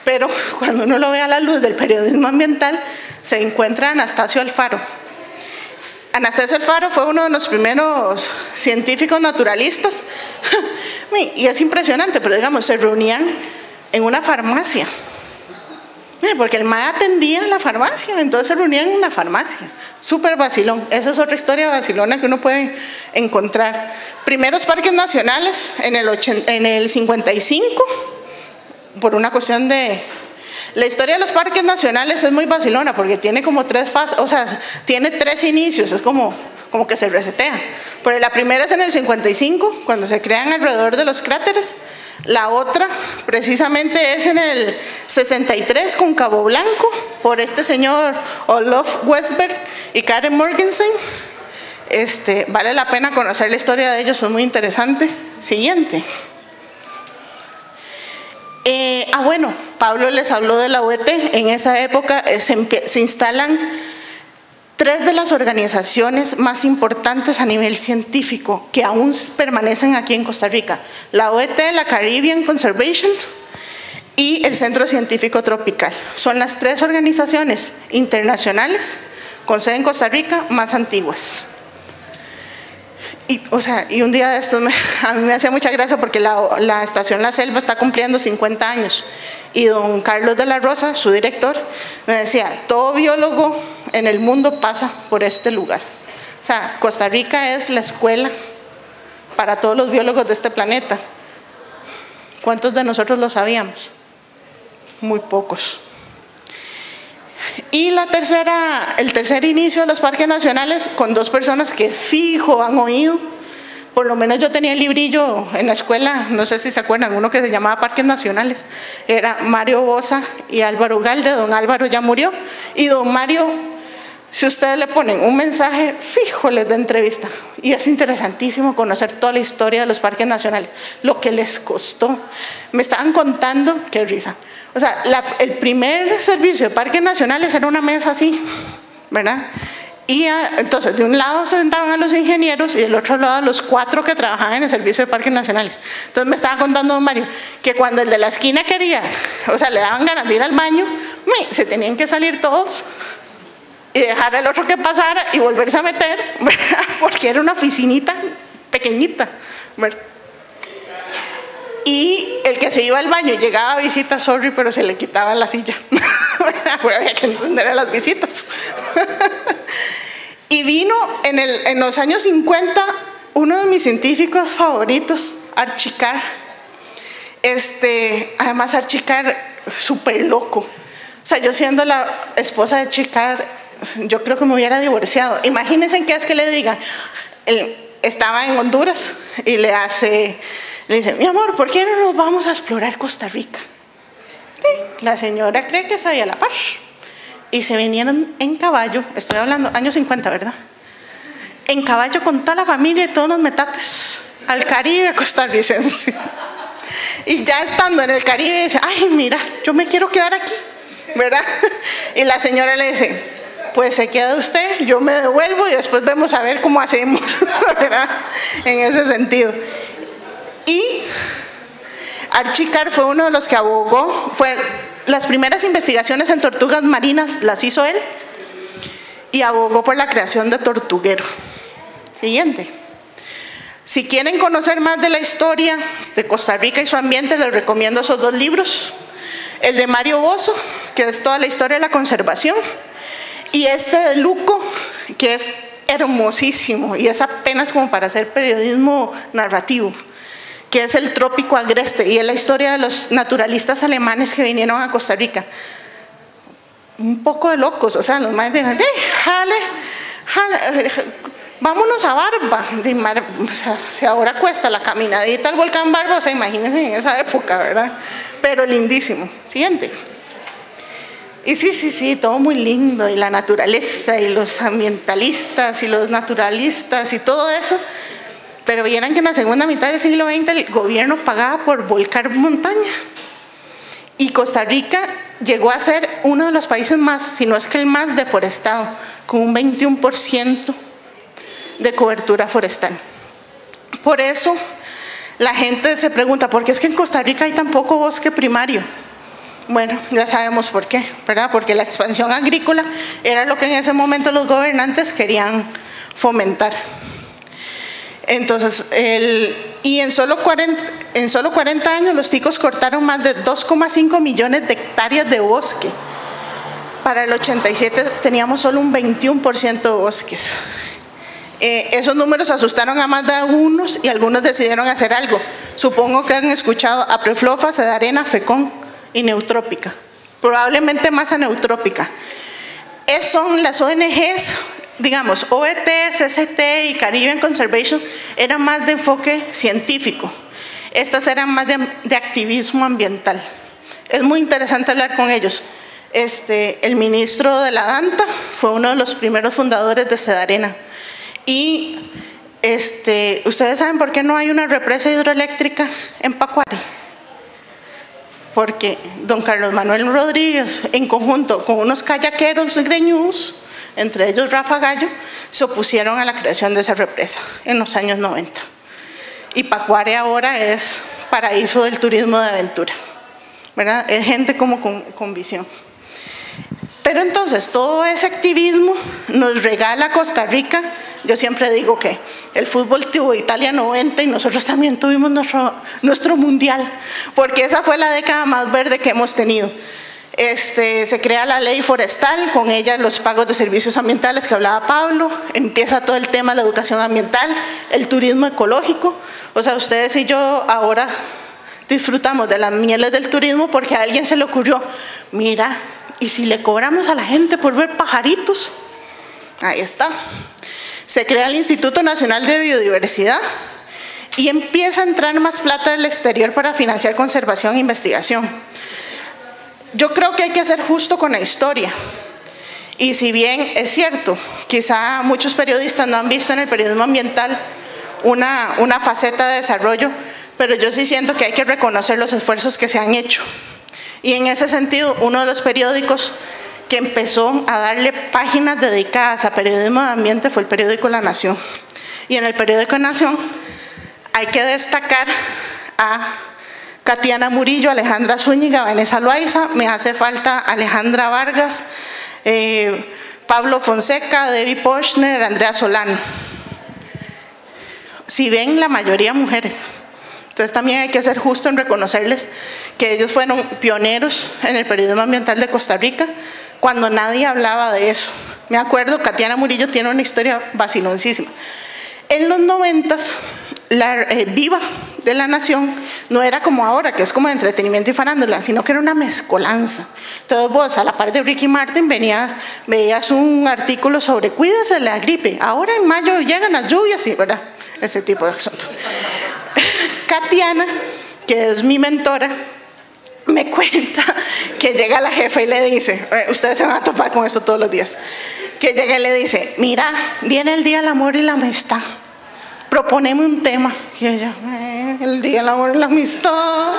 pero cuando uno lo ve a la luz del periodismo ambiental, se encuentra Anastasio Alfaro. Anastasio Alfaro fue uno de los primeros científicos naturalistas y es impresionante, pero digamos, se reunían en una farmacia. Porque el mae atendía en la farmacia, entonces se reunían en una farmacia. Súper vacilón. Esa es otra historia vacilona que uno puede encontrar. Primeros parques nacionales en el 55, por una cuestión de... La historia de los parques nacionales es muy vacilona porque tiene como 3 fases, o sea, tiene 3 inicios, es como que se resetea. Pero la primera es en el 55, cuando se crean alrededor de los cráteres. La otra, precisamente, es en el 63 con Cabo Blanco, por este señor Olof Westberg y Karen Morgensen. Vale la pena conocer la historia de ellos, es muy interesante. Siguiente. Bueno, Pablo les habló de la UET. En esa época se instalan 3 de las organizaciones más importantes a nivel científico que aún permanecen aquí en Costa Rica. La OET, la Caribbean Conservation y el Centro Científico Tropical. Son las 3 organizaciones internacionales con sede en Costa Rica más antiguas. Y un día de estos a mí me hacía mucha gracia porque la estación La Selva está cumpliendo 50 años y don Carlos de la Rosa, su director, me decía, todo biólogo en el mundo pasa por este lugar. O sea, Costa Rica es la escuela para todos los biólogos de este planeta. ¿Cuántos de nosotros lo sabíamos? Muy pocos. Y el tercer inicio de los parques nacionales con 2 personas que fijo han oído. Por lo menos yo tenía el librillo en la escuela, no sé si se acuerdan, uno que se llamaba Parques Nacionales. Era Mario Bosa y Álvaro Galde. Don Álvaro ya murió. Y don Mario, si ustedes le ponen un mensaje fijo, les da entrevista. Y es interesantísimo conocer toda la historia de los parques nacionales, lo que les costó. Me estaban contando, qué risa. O sea, el primer servicio de parques nacionales era una mesa así, ¿verdad? Y entonces, de un lado se sentaban a los ingenieros y del otro lado a los 4 que trabajaban en el servicio de parques nacionales. Entonces me estaba contando don Mario que cuando el de la esquina quería, o sea, le daban ganas de ir al baño, se tenían que salir todos y dejar al otro que pasara y volverse a meter, ¿verdad? Porque era una oficinita pequeñita, ¿verdad? Y el que se iba al baño y llegaba a visita, sorry, pero se le quitaba la silla. Pero había que entender a las visitas. Y vino en los años 50 uno de mis científicos favoritos, Archie Carr. Además, Archie Carr, súper loco. O sea, yo siendo la esposa de Archie Carr, yo creo que me hubiera divorciado. Imagínense qué es que le diga. Él estaba en Honduras y le dice, mi amor, ¿por qué no nos vamos a explorar Costa Rica? Sí, la señora cree que es ahí a la par. Y se vinieron en caballo, estoy hablando, años 50, ¿verdad? En caballo con toda la familia y todos los metates, al Caribe costarricense. Y ya estando en el Caribe, dice, ay, mira, yo me quiero quedar aquí, ¿verdad? Y la señora le dice, pues se queda usted, yo me devuelvo y después vemos a ver cómo hacemos, ¿verdad? En ese sentido. Y Archie Carr fue uno de los que abogó, las primeras investigaciones en tortugas marinas las hizo él y abogó por la creación de Tortuguero. Siguiente. Si quieren conocer más de la historia de Costa Rica y su ambiente, les recomiendo esos 2 libros. El de Mario Bozo, que es toda la historia de la conservación, y este de Luco, que es hermosísimo y es apenas como para hacer periodismo narrativo, que es El Trópico Agreste, y es la historia de los naturalistas alemanes que vinieron a Costa Rica. Un poco de locos, o sea, los más dicen, vámonos a Barba. O sea, si ahora cuesta la caminadita al volcán Barba, o sea, imagínense en esa época, ¿verdad? Pero lindísimo. Siguiente. Y sí, todo muy lindo, y la naturaleza, y los ambientalistas, y los naturalistas, y todo eso. Pero vieran que en la segunda mitad del siglo XX el gobierno pagaba por volcar montaña. Y Costa Rica llegó a ser uno de los países más, si no es que el más deforestado, con un 21% de cobertura forestal. Por eso la gente se pregunta, ¿por qué es que en Costa Rica hay tan poco bosque primario? Bueno, ya sabemos por qué, ¿verdad? Porque la expansión agrícola era lo que en ese momento los gobernantes querían fomentar. Entonces, en solo 40 años los ticos cortaron más de 2,5 millones de hectáreas de bosque. para el 87 teníamos solo un 21% de bosques. Esos números asustaron a más de algunos y algunos decidieron hacer algo. Supongo que han escuchado a Preflofa, Sedarena, FECON y Neutrópica. Probablemente más a Neutrópica. Son las ONGs, digamos, OET, CCT y Caribbean Conservation, eran más de enfoque científico. Estas eran más de activismo ambiental. Es muy interesante hablar con ellos. El ministro de la DANTA fue uno de los primeros fundadores de Sedarena. Y ¿ustedes saben por qué no hay una represa hidroeléctrica en Pacuari? Porque don Carlos Manuel Rodríguez, en conjunto con unos kayakeros greñudos, entre ellos Rafa Gallo, se opusieron a la creación de esa represa en los años 90. Y Pacuari ahora es paraíso del turismo de aventura, ¿verdad? Es gente como con visión. Pero entonces, todo ese activismo nos regala Costa Rica. Yo siempre digo que el fútbol tuvo Italia 90 y nosotros también tuvimos nuestro mundial, porque esa fue la década más verde que hemos tenido. Se crea la ley forestal, con ella los pagos de servicios ambientales que hablaba Pablo, empieza todo el tema de la educación ambiental, el turismo ecológico. O sea, ustedes y yo ahora disfrutamos de las mieles del turismo porque a alguien se le ocurrió, mira, ¿y si le cobramos a la gente por ver pajaritos? Ahí está. Se crea el Instituto Nacional de Biodiversidad y empieza a entrar más plata del exterior para financiar conservación e investigación. Yo creo que hay que ser justo con la historia. Y si bien es cierto, quizá muchos periodistas no han visto en el periodismo ambiental una faceta de desarrollo, pero yo sí siento que hay que reconocer los esfuerzos que se han hecho. Y en ese sentido, uno de los periódicos que empezó a darle páginas dedicadas a periodismo de ambiente fue el periódico La Nación. Y en el periódico La Nación hay que destacar a Katiana Murillo, Alejandra Zúñiga, Vanessa Loaiza, me hace falta Alejandra Vargas, Pablo Fonseca, Debbie Pochner, Andrea Solano. Si ven, la mayoría mujeres. Entonces también hay que ser justo en reconocerles que ellos fueron pioneros en el periodismo ambiental de Costa Rica cuando nadie hablaba de eso. Me acuerdo, Katiana Murillo tiene una historia vaciloncísima. En los 90s, la Viva de La Nación no era como ahora, que es como de entretenimiento y farándula, sino que era una mezcolanza. Entonces vos, a la par de Ricky Martin, veías un artículo sobre cuídese de la gripe. Ahora en mayo llegan las lluvias, y ¿verdad? Ese tipo de asunto. Katiana, que es mi mentora, me cuenta que llega la jefa y le dice, ustedes se van a topar con esto todos los días, que llega y le dice, mira, viene el Día del Amor y la Amistad, proponeme un tema. Y ella, el Día del Amor y la Amistad,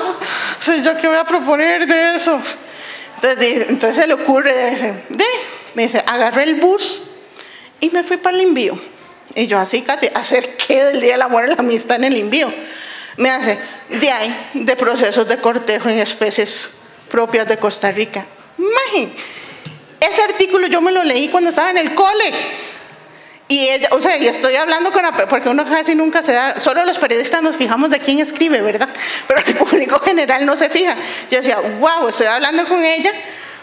¿yo qué voy a proponer de eso? Entonces se le ocurre, me dice, agarré el bus y me fui para el envío. Y yo así, Katy, ¿hacer qué del Día del Amor y la Amistad en el envío? Me hace, de procesos de cortejo en especies propias de Costa Rica. Imagínate, ese artículo yo me lo leí cuando estaba en el cole. Y ella, o sea, y estoy hablando porque uno casi nunca se da, solo los periodistas nos fijamos de quién escribe, ¿verdad? Pero el público general no se fija. Yo decía, wow, estoy hablando con ella,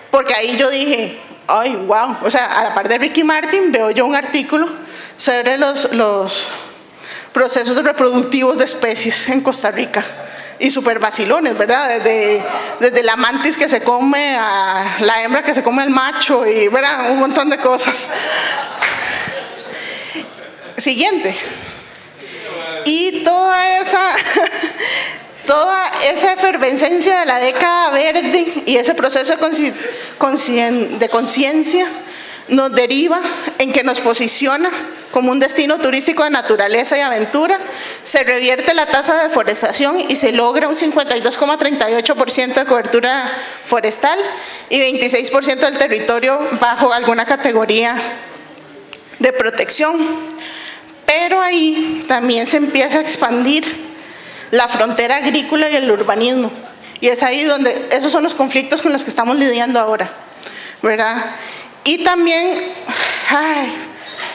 porque ahí yo dije, ay, wow. O sea, a la par de Ricky Martin veo yo un artículo sobre los procesos reproductivos de especies en Costa Rica. Y súper vacilones, ¿verdad? Desde la mantis que se come a la hembra que se come al macho, y ¿verdad? Un montón de cosas. Siguiente. Y toda esa efervescencia de la década verde y ese proceso de conciencia nos deriva en que nos posiciona como un destino turístico de naturaleza y aventura, se revierte la tasa de deforestación y se logra un 52,38% de cobertura forestal y 26% del territorio bajo alguna categoría de protección. Pero ahí también se empieza a expandir la frontera agrícola y el urbanismo. Y es ahí donde esos son los conflictos con los que estamos lidiando ahora, ¿verdad? Y también,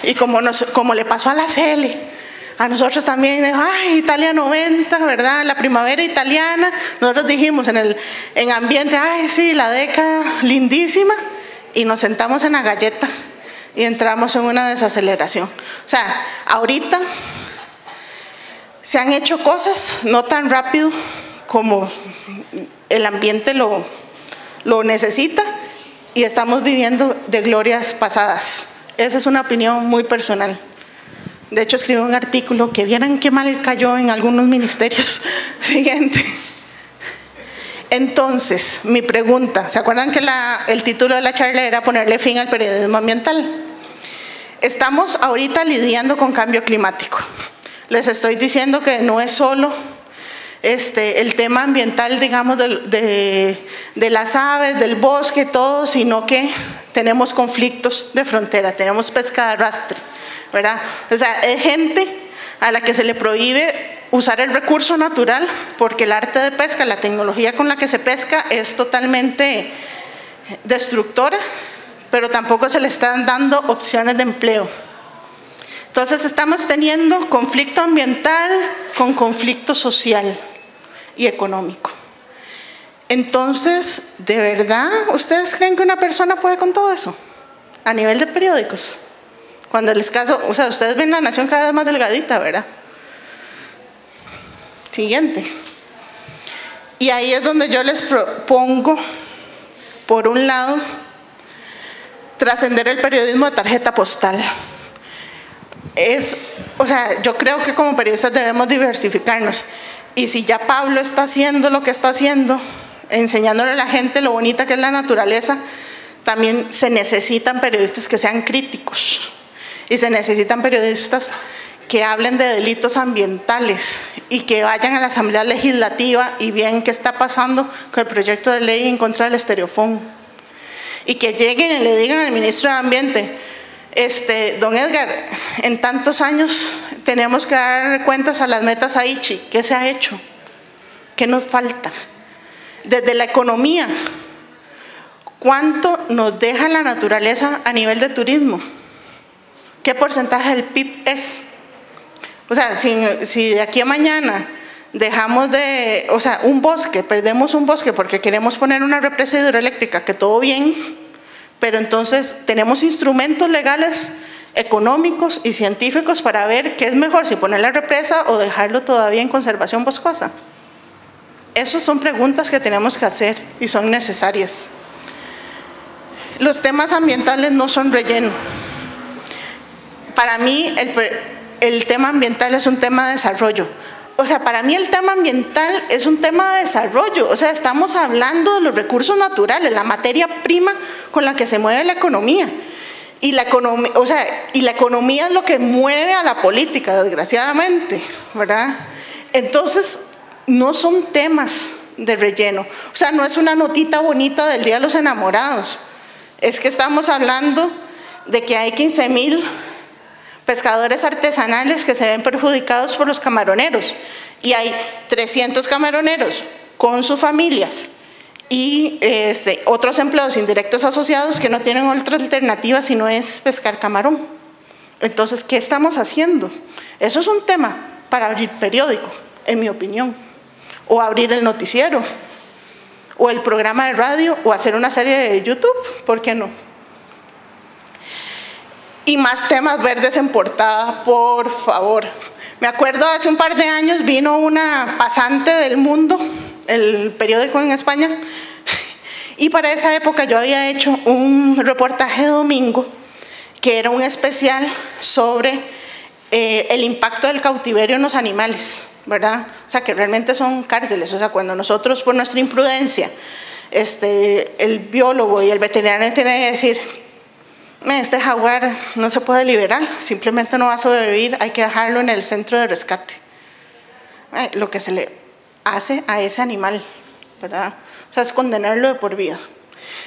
y como le pasó a la CL, a nosotros también, Italia 90, ¿verdad? La primavera italiana, nosotros dijimos en ambiente, sí, la década lindísima, y nos sentamos en la galleta y entramos en una desaceleración. O sea, ahorita se han hecho cosas no tan rápido como el ambiente lo necesita y estamos viviendo de glorias pasadas. Esa es una opinión muy personal. De hecho, escribí un artículo que vieran qué mal cayó en algunos ministerios. Siguiente. Entonces, mi pregunta, ¿se acuerdan que el título de la charla era ponerle fin al periodismo ambiental? Estamos ahorita lidiando con cambio climático. Les estoy diciendo que no es solo el tema ambiental, digamos, de las aves, del bosque, todo, sino que tenemos conflictos de frontera, tenemos pesca de arrastre, ¿verdad? O sea, hay gente a la que se le prohíbe usar el recurso natural porque el arte de pesca, la tecnología con la que se pesca es totalmente destructora, pero tampoco se le están dando opciones de empleo. Entonces estamos teniendo conflicto ambiental con conflicto social y económico. Entonces, ¿de verdad ustedes creen que una persona puede con todo eso? A nivel de periódicos. Cuando les caso, o sea, ustedes ven La Nación cada vez más delgadita, ¿verdad? Siguiente. Y ahí es donde yo les propongo, por un lado, trascender el periodismo de tarjeta postal. O sea, yo creo que como periodistas debemos diversificarnos. Y si ya Pablo está haciendo lo que está haciendo, enseñándole a la gente lo bonita que es la naturaleza, también se necesitan periodistas que sean críticos. Y se necesitan periodistas que hablen de delitos ambientales y que vayan a la Asamblea Legislativa y vean qué está pasando con el proyecto de ley en contra del estereofón. Y que lleguen y le digan al ministro de Ambiente, don Edgar, en tantos años tenemos que dar cuentas a las metas Aichi. ¿Qué se ha hecho? ¿Qué nos falta? Desde la economía, ¿cuánto nos deja la naturaleza a nivel de turismo? ¿Qué porcentaje del PIB es? O sea, si de aquí a mañana dejamos un bosque, perdemos un bosque porque queremos poner una represa hidroeléctrica, que todo bien, pero entonces tenemos instrumentos legales, económicos y científicos para ver qué es mejor, si poner la represa o dejarlo todavía en conservación boscosa. Esas son preguntas que tenemos que hacer y son necesarias. Los temas ambientales no son relleno. Para mí el tema ambiental es un tema de desarrollo. O sea, para mí el tema ambiental es un tema de desarrollo. O sea, estamos hablando de los recursos naturales, la materia prima con la que se mueve la economía. Y la economía es lo que mueve a la política, desgraciadamente, ¿verdad? Entonces, no son temas de relleno. O sea, no es una notita bonita del Día de los Enamorados. Es que estamos hablando de que hay 15,000 pescadores artesanales que se ven perjudicados por los camaroneros y hay 300 camaroneros con sus familias y otros empleados indirectos asociados que no tienen otra alternativa si no es pescar camarón. Entonces, ¿qué estamos haciendo? Eso es un tema para abrir periódico, en mi opinión, o abrir el noticiero, o el programa de radio, o hacer una serie de YouTube, ¿por qué no? Y más temas verdes en portada, por favor. Me acuerdo hace un par de años vino una pasante del Mundo, el periódico en España, y para esa época yo había hecho un reportaje de domingo que era un especial sobre el impacto del cautiverio en los animales, ¿verdad? O sea, que realmente son cárceles. O sea, cuando nosotros por nuestra imprudencia, el biólogo y el veterinario tienen que decir, este jaguar no se puede liberar, simplemente no va a sobrevivir, hay que dejarlo en el centro de rescate. Lo que se le hace a ese animal, ¿verdad? O sea, es condenarlo de por vida.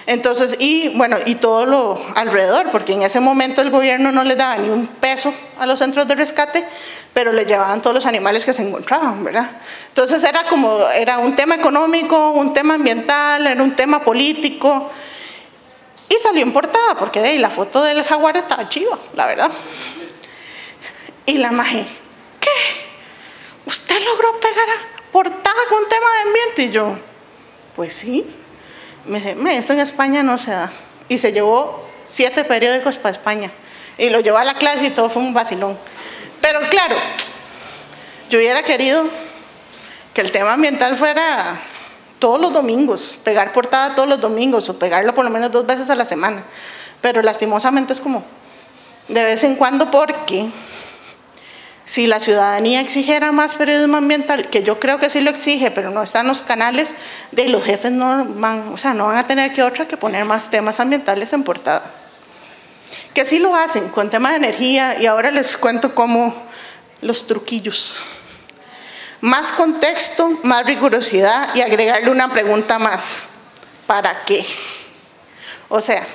Entonces, y todo lo alrededor, porque en ese momento el gobierno no les daba ni un peso a los centros de rescate, pero les llevaban todos los animales que se encontraban, ¿verdad? Entonces era un tema económico, un tema ambiental, era un tema político. Y salió en portada, porque la foto del jaguar estaba chiva, la verdad. Y la maje, ¿qué? ¿Usted logró pegar a portada con un tema de ambiente? Y yo, pues sí. Me dice, esto en España no se da. y se llevó 7 periódicos para España. Y lo llevó a la clase y todo fue un vacilón. Pero claro, yo hubiera querido que el tema ambiental fuera todos los domingos, pegar portada todos los domingos o pegarlo por lo menos 2 veces a la semana. Pero lastimosamente es como de vez en cuando, porque si la ciudadanía exigiera más periodismo ambiental, que yo creo que sí lo exige, pero no están los canales, de los jefes no van a tener que otra que poner más temas ambientales en portada. Que sí lo hacen con tema de energía, y ahora les cuento cómo los truquillos. Más contexto, más rigurosidad y agregarle una pregunta más. ¿Para qué? O sea,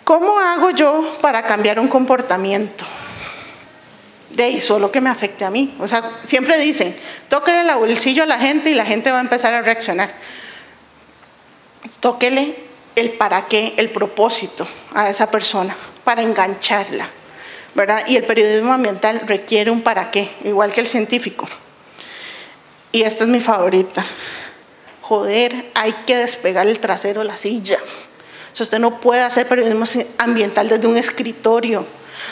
¿cómo hago yo para cambiar un comportamiento? De ahí solo que me afecte a mí. O sea, siempre dicen, tóquele el bolsillo a la gente y la gente va a empezar a reaccionar. Tóquele el para qué, el propósito a esa persona, para engancharla, ¿verdad? Y el periodismo ambiental requiere un para qué, igual que el científico. Y esta es mi favorita. Joder, hay que despegar el trasero de la silla. O sea, usted no puede hacer periodismo ambiental desde un escritorio.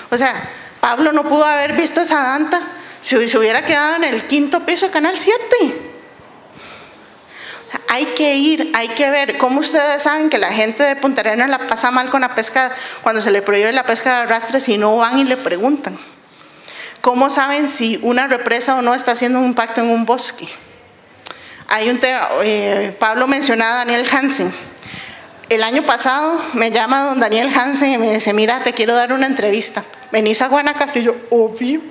O sea, Pablo no pudo haber visto esa danta si se hubiera quedado en el 5º piso de Canal 7. Hay que ir, hay que ver. ¿Cómo ustedes saben que la gente de Punta Arenas la pasa mal con la pesca cuando se le prohíbe la pesca de arrastre si no van y le preguntan? ¿Cómo saben si una represa o no está haciendo un impacto en un bosque? Hay un tema, Pablo mencionaba a Daniel Hansen. El año pasado me llama don Daniel Hansen y me dice, mira, te quiero dar una entrevista. ¿Venís a Guanacaste? Y yo, obvio.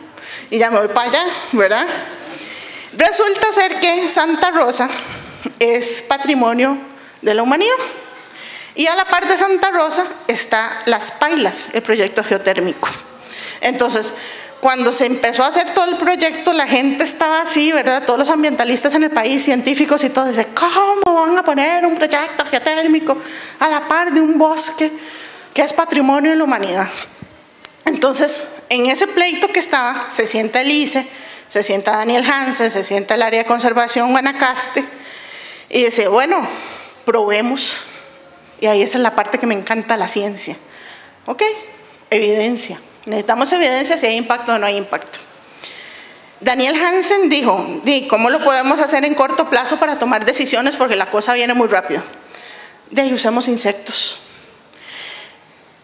Y ya me voy para allá, ¿verdad? Resulta ser que Santa Rosa es patrimonio de la humanidad. Y a la par de Santa Rosa está Las Pailas, el proyecto geotérmico. Entonces, cuando se empezó a hacer todo el proyecto, la gente estaba así, ¿verdad? Todos los ambientalistas en el país, científicos y todo, dicen, ¿cómo van a poner un proyecto geotérmico a la par de un bosque que es patrimonio de la humanidad? Entonces, en ese pleito que estaba, se sienta el ICE, se sienta Daniel Hansen, se sienta el área de conservación Guanacaste, y dice, bueno, probemos. Y ahí esa es la parte que me encanta, la ciencia. ¿Ok? Evidencia. Necesitamos evidencia si hay impacto o no hay impacto. Daniel Hansen dijo, ¿cómo lo podemos hacer en corto plazo para tomar decisiones? Porque la cosa viene muy rápido. De ahí usemos insectos.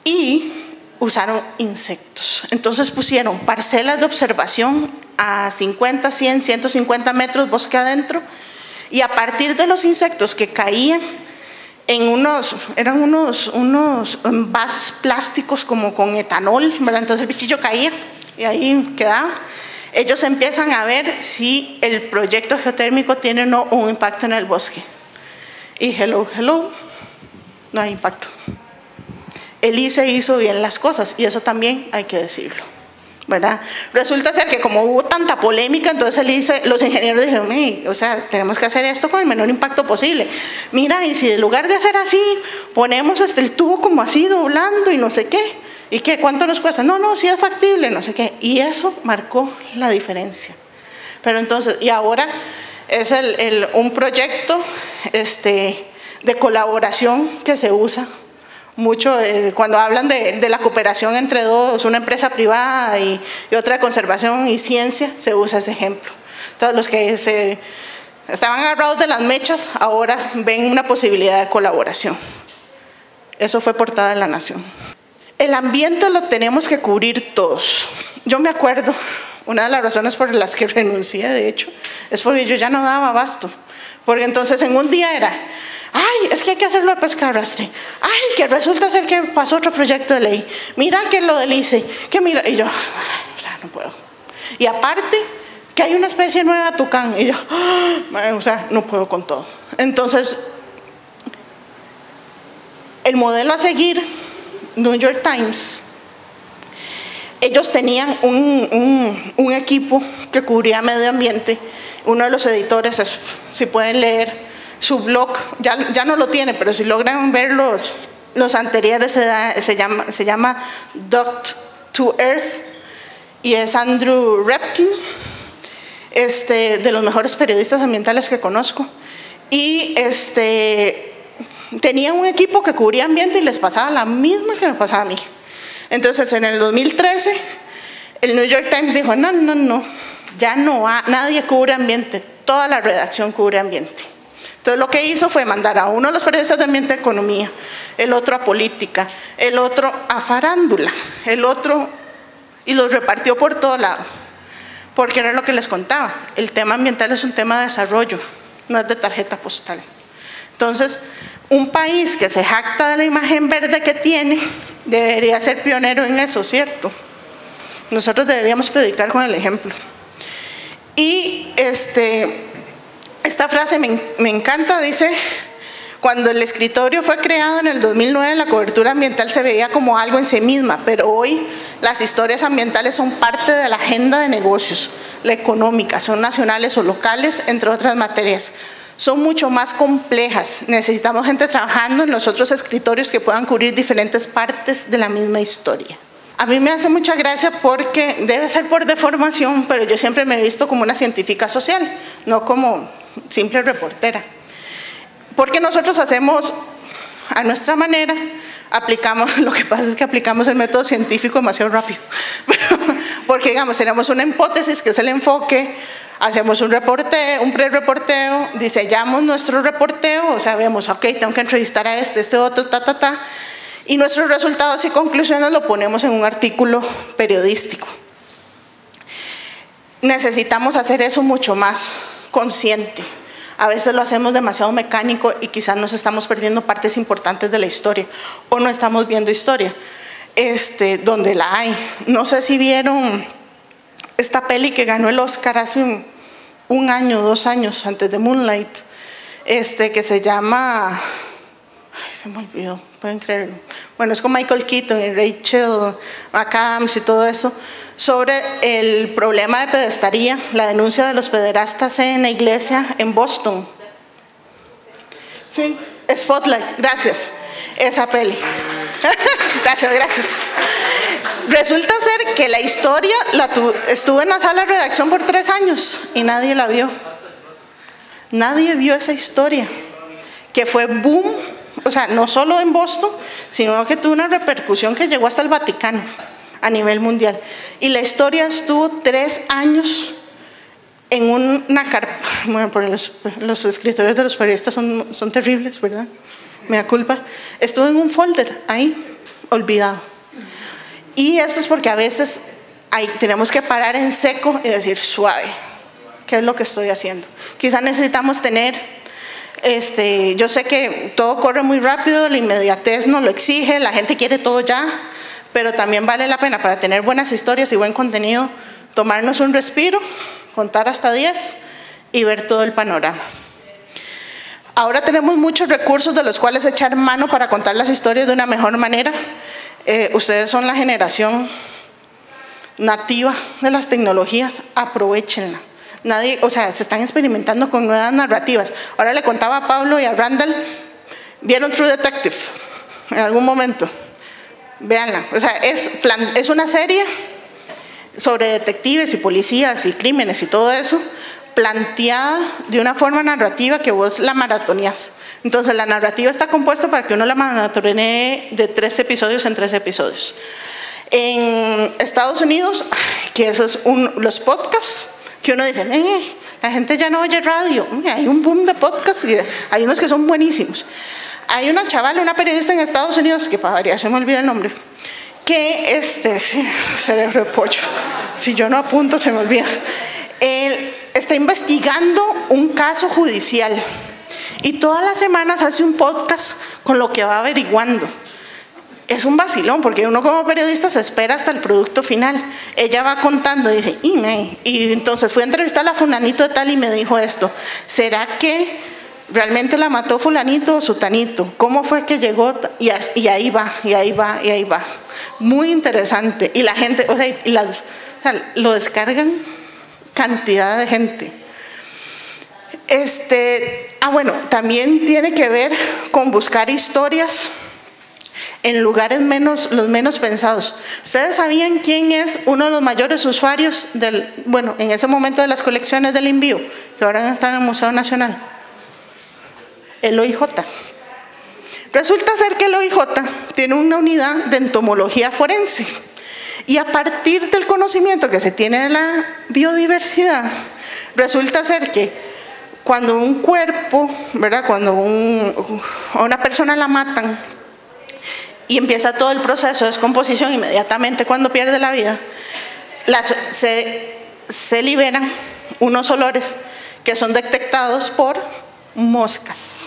Y usaron insectos. Entonces pusieron parcelas de observación a 50, 100, 150 metros bosque adentro, y a partir de los insectos que caían en eran unos envases plásticos como con etanol, ¿verdad? Entonces el bichillo caía y ahí quedaba. Ellos empiezan a ver si el proyecto geotérmico tiene o no un impacto en el bosque. Y hello, no hay impacto. El ICE hizo bien las cosas, y eso también hay que decirlo, ¿verdad? Resulta ser que como hubo tanta polémica, entonces el ICE, los ingenieros dijeron, o sea, tenemos que hacer esto con el menor impacto posible. Mira, y si en lugar de hacer así, ponemos el tubo como así, doblando y no sé qué, ¿y qué? ¿Cuánto nos cuesta? No, sí es factible, no sé qué. Y eso marcó la diferencia. Pero entonces, y ahora es un proyecto de colaboración que se usa mucho cuando hablan de la cooperación entre dos, una empresa privada y otra de conservación y ciencia, se usa ese ejemplo. Todos los que estaban agarrados de las mechas ahora ven una posibilidad de colaboración. Eso fue portada de La Nación. El ambiente lo tenemos que cubrir todos. Yo me acuerdo, una de las razones por las que renuncié, de hecho, es porque yo ya no daba abasto. Porque entonces en un día era, ay, es que hay que hacerlo de pesca de arrastre. Ay, que resulta ser que pasó otro proyecto de ley. Mira que lo del ICE, que mira, y yo, o sea, no puedo. Y aparte, que hay una especie nueva de tucán, y yo, o sea, no puedo con todo. Entonces, el modelo a seguir, New York Times, ellos tenían un equipo que cubría medio ambiente. Uno de los editores, si pueden leer su blog, ya no lo tiene, pero si logran ver los anteriores, se llama Dot to Earth, y es Andrew Repkin, de los mejores periodistas ambientales que conozco. Y tenía un equipo que cubría ambiente y les pasaba la misma que me pasaba a mí. Entonces, en el 2013, el New York Times dijo, no, ya no, nadie cubre ambiente, toda la redacción cubre ambiente. Entonces, lo que hizo fue mandar a uno de los periodistas de ambiente a economía, el otro a política, el otro a farándula, el otro, y los repartió por todo lado. Porque era lo que les contaba, el tema ambiental es un tema de desarrollo, no es de tarjeta postal. Entonces, un país que se jacta de la imagen verde que tiene, debería ser pionero en eso, ¿cierto? Nosotros deberíamos predicar con el ejemplo. Y esta frase me encanta, dice, cuando el escritorio fue creado en el 2009, la cobertura ambiental se veía como algo en sí misma, pero hoy las historias ambientales son parte de la agenda de negocios, la económica, son nacionales o locales, entre otras materias. Son mucho más complejas, necesitamos gente trabajando en los otros escritorios que puedan cubrir diferentes partes de la misma historia. A mí me hace mucha gracia porque debe ser por deformación, pero yo siempre me he visto como una científica social, no como simple reportera. Porque nosotros hacemos a nuestra manera, aplicamos, lo que pasa es que aplicamos el método científico demasiado rápido. Porque digamos, tenemos una hipótesis que es el enfoque, hacemos un reporteo, un pre-reporteo, diseñamos nuestro reporteo, o sea, vemos, ok, tengo que entrevistar a este otro, y nuestros resultados y conclusiones lo ponemos en un artículo periodístico. Necesitamos hacer eso mucho más consciente. A veces lo hacemos demasiado mecánico y quizás nos estamos perdiendo partes importantes de la historia o no estamos viendo historia, donde la hay. No sé si vieron esta peli que ganó el Oscar hace un año, 2 años, antes de Moonlight, que se llama... Ay, se me olvidó, pueden creerlo. Bueno, es con Michael Keaton y Rachel McAdams y todo eso, sobre el problema de pedestería, la denuncia de los pederastas en la iglesia en Boston. Sí, Spotlight, gracias, esa peli. Gracias. Resulta ser que la historia estuvo en la sala de redacción por 3 años y nadie la vio. Nadie vio esa historia, que fue boom, o sea, no solo en Boston, sino que tuvo una repercusión que llegó hasta el Vaticano a nivel mundial. Y la historia estuvo 3 años en una carpa. Bueno, porque los escritores de los periodistas son terribles, ¿verdad? Me da culpa. Estuvo en un folder ahí, olvidado. Y eso es porque a veces tenemos que parar en seco y decir, suave, ¿qué es lo que estoy haciendo? Quizás necesitamos tener, yo sé que todo corre muy rápido, la inmediatez nos lo exige, la gente quiere todo ya, pero también vale la pena para tener buenas historias y buen contenido, tomarnos un respiro, contar hasta 10 y ver todo el panorama. Ahora tenemos muchos recursos de los cuales echar mano para contar las historias de una mejor manera. Ustedes son la generación nativa de las tecnologías, aprovechenla. Se están experimentando con nuevas narrativas. Ahora le contaba a Pablo y a Randall, ¿vieron True Detective en algún momento? Véanla, o sea, es una serie sobre detectives y policías y crímenes y todo eso, planteada de una forma narrativa que vos la maratoneás. Entonces la narrativa está compuesta para que uno la maratonee de 3 episodios en 3 episodios. En Estados Unidos, que eso es los podcasts, que uno dice, la gente ya no oye radio, hay un boom de podcasts y hay unos que son buenísimos. Hay una chavala, una periodista en Estados Unidos, que para variar se me olvida el nombre, que cerebro de pollo, si yo no apunto se me olvida. Él está investigando un caso judicial y todas las semanas hace un podcast con lo que va averiguando. Es un vacilón porque uno como periodista se espera hasta el producto final. Ella va contando y dice, y entonces fui a entrevistar a fulanito de tal y me dijo esto. ¿Será que realmente la mató fulanito o sutanito? ¿Cómo fue que llegó? Y ahí va. Muy interesante. Y la gente, lo descargan cantidad de gente. Bueno, también tiene que ver con buscar historias en lugares los menos pensados. ¿Ustedes sabían quién es uno de los mayores usuarios en ese momento de las colecciones del INVIO, que ahora están en el Museo Nacional? El OIJ. Resulta ser que el OIJ tiene una unidad de entomología forense y a partir del conocimiento que se tiene de la biodiversidad, resulta ser que cuando un cuerpo, ¿verdad? Cuando a una persona la matan y empieza todo el proceso de descomposición, inmediatamente cuando pierde la vida, se liberan unos olores que son detectados por moscas.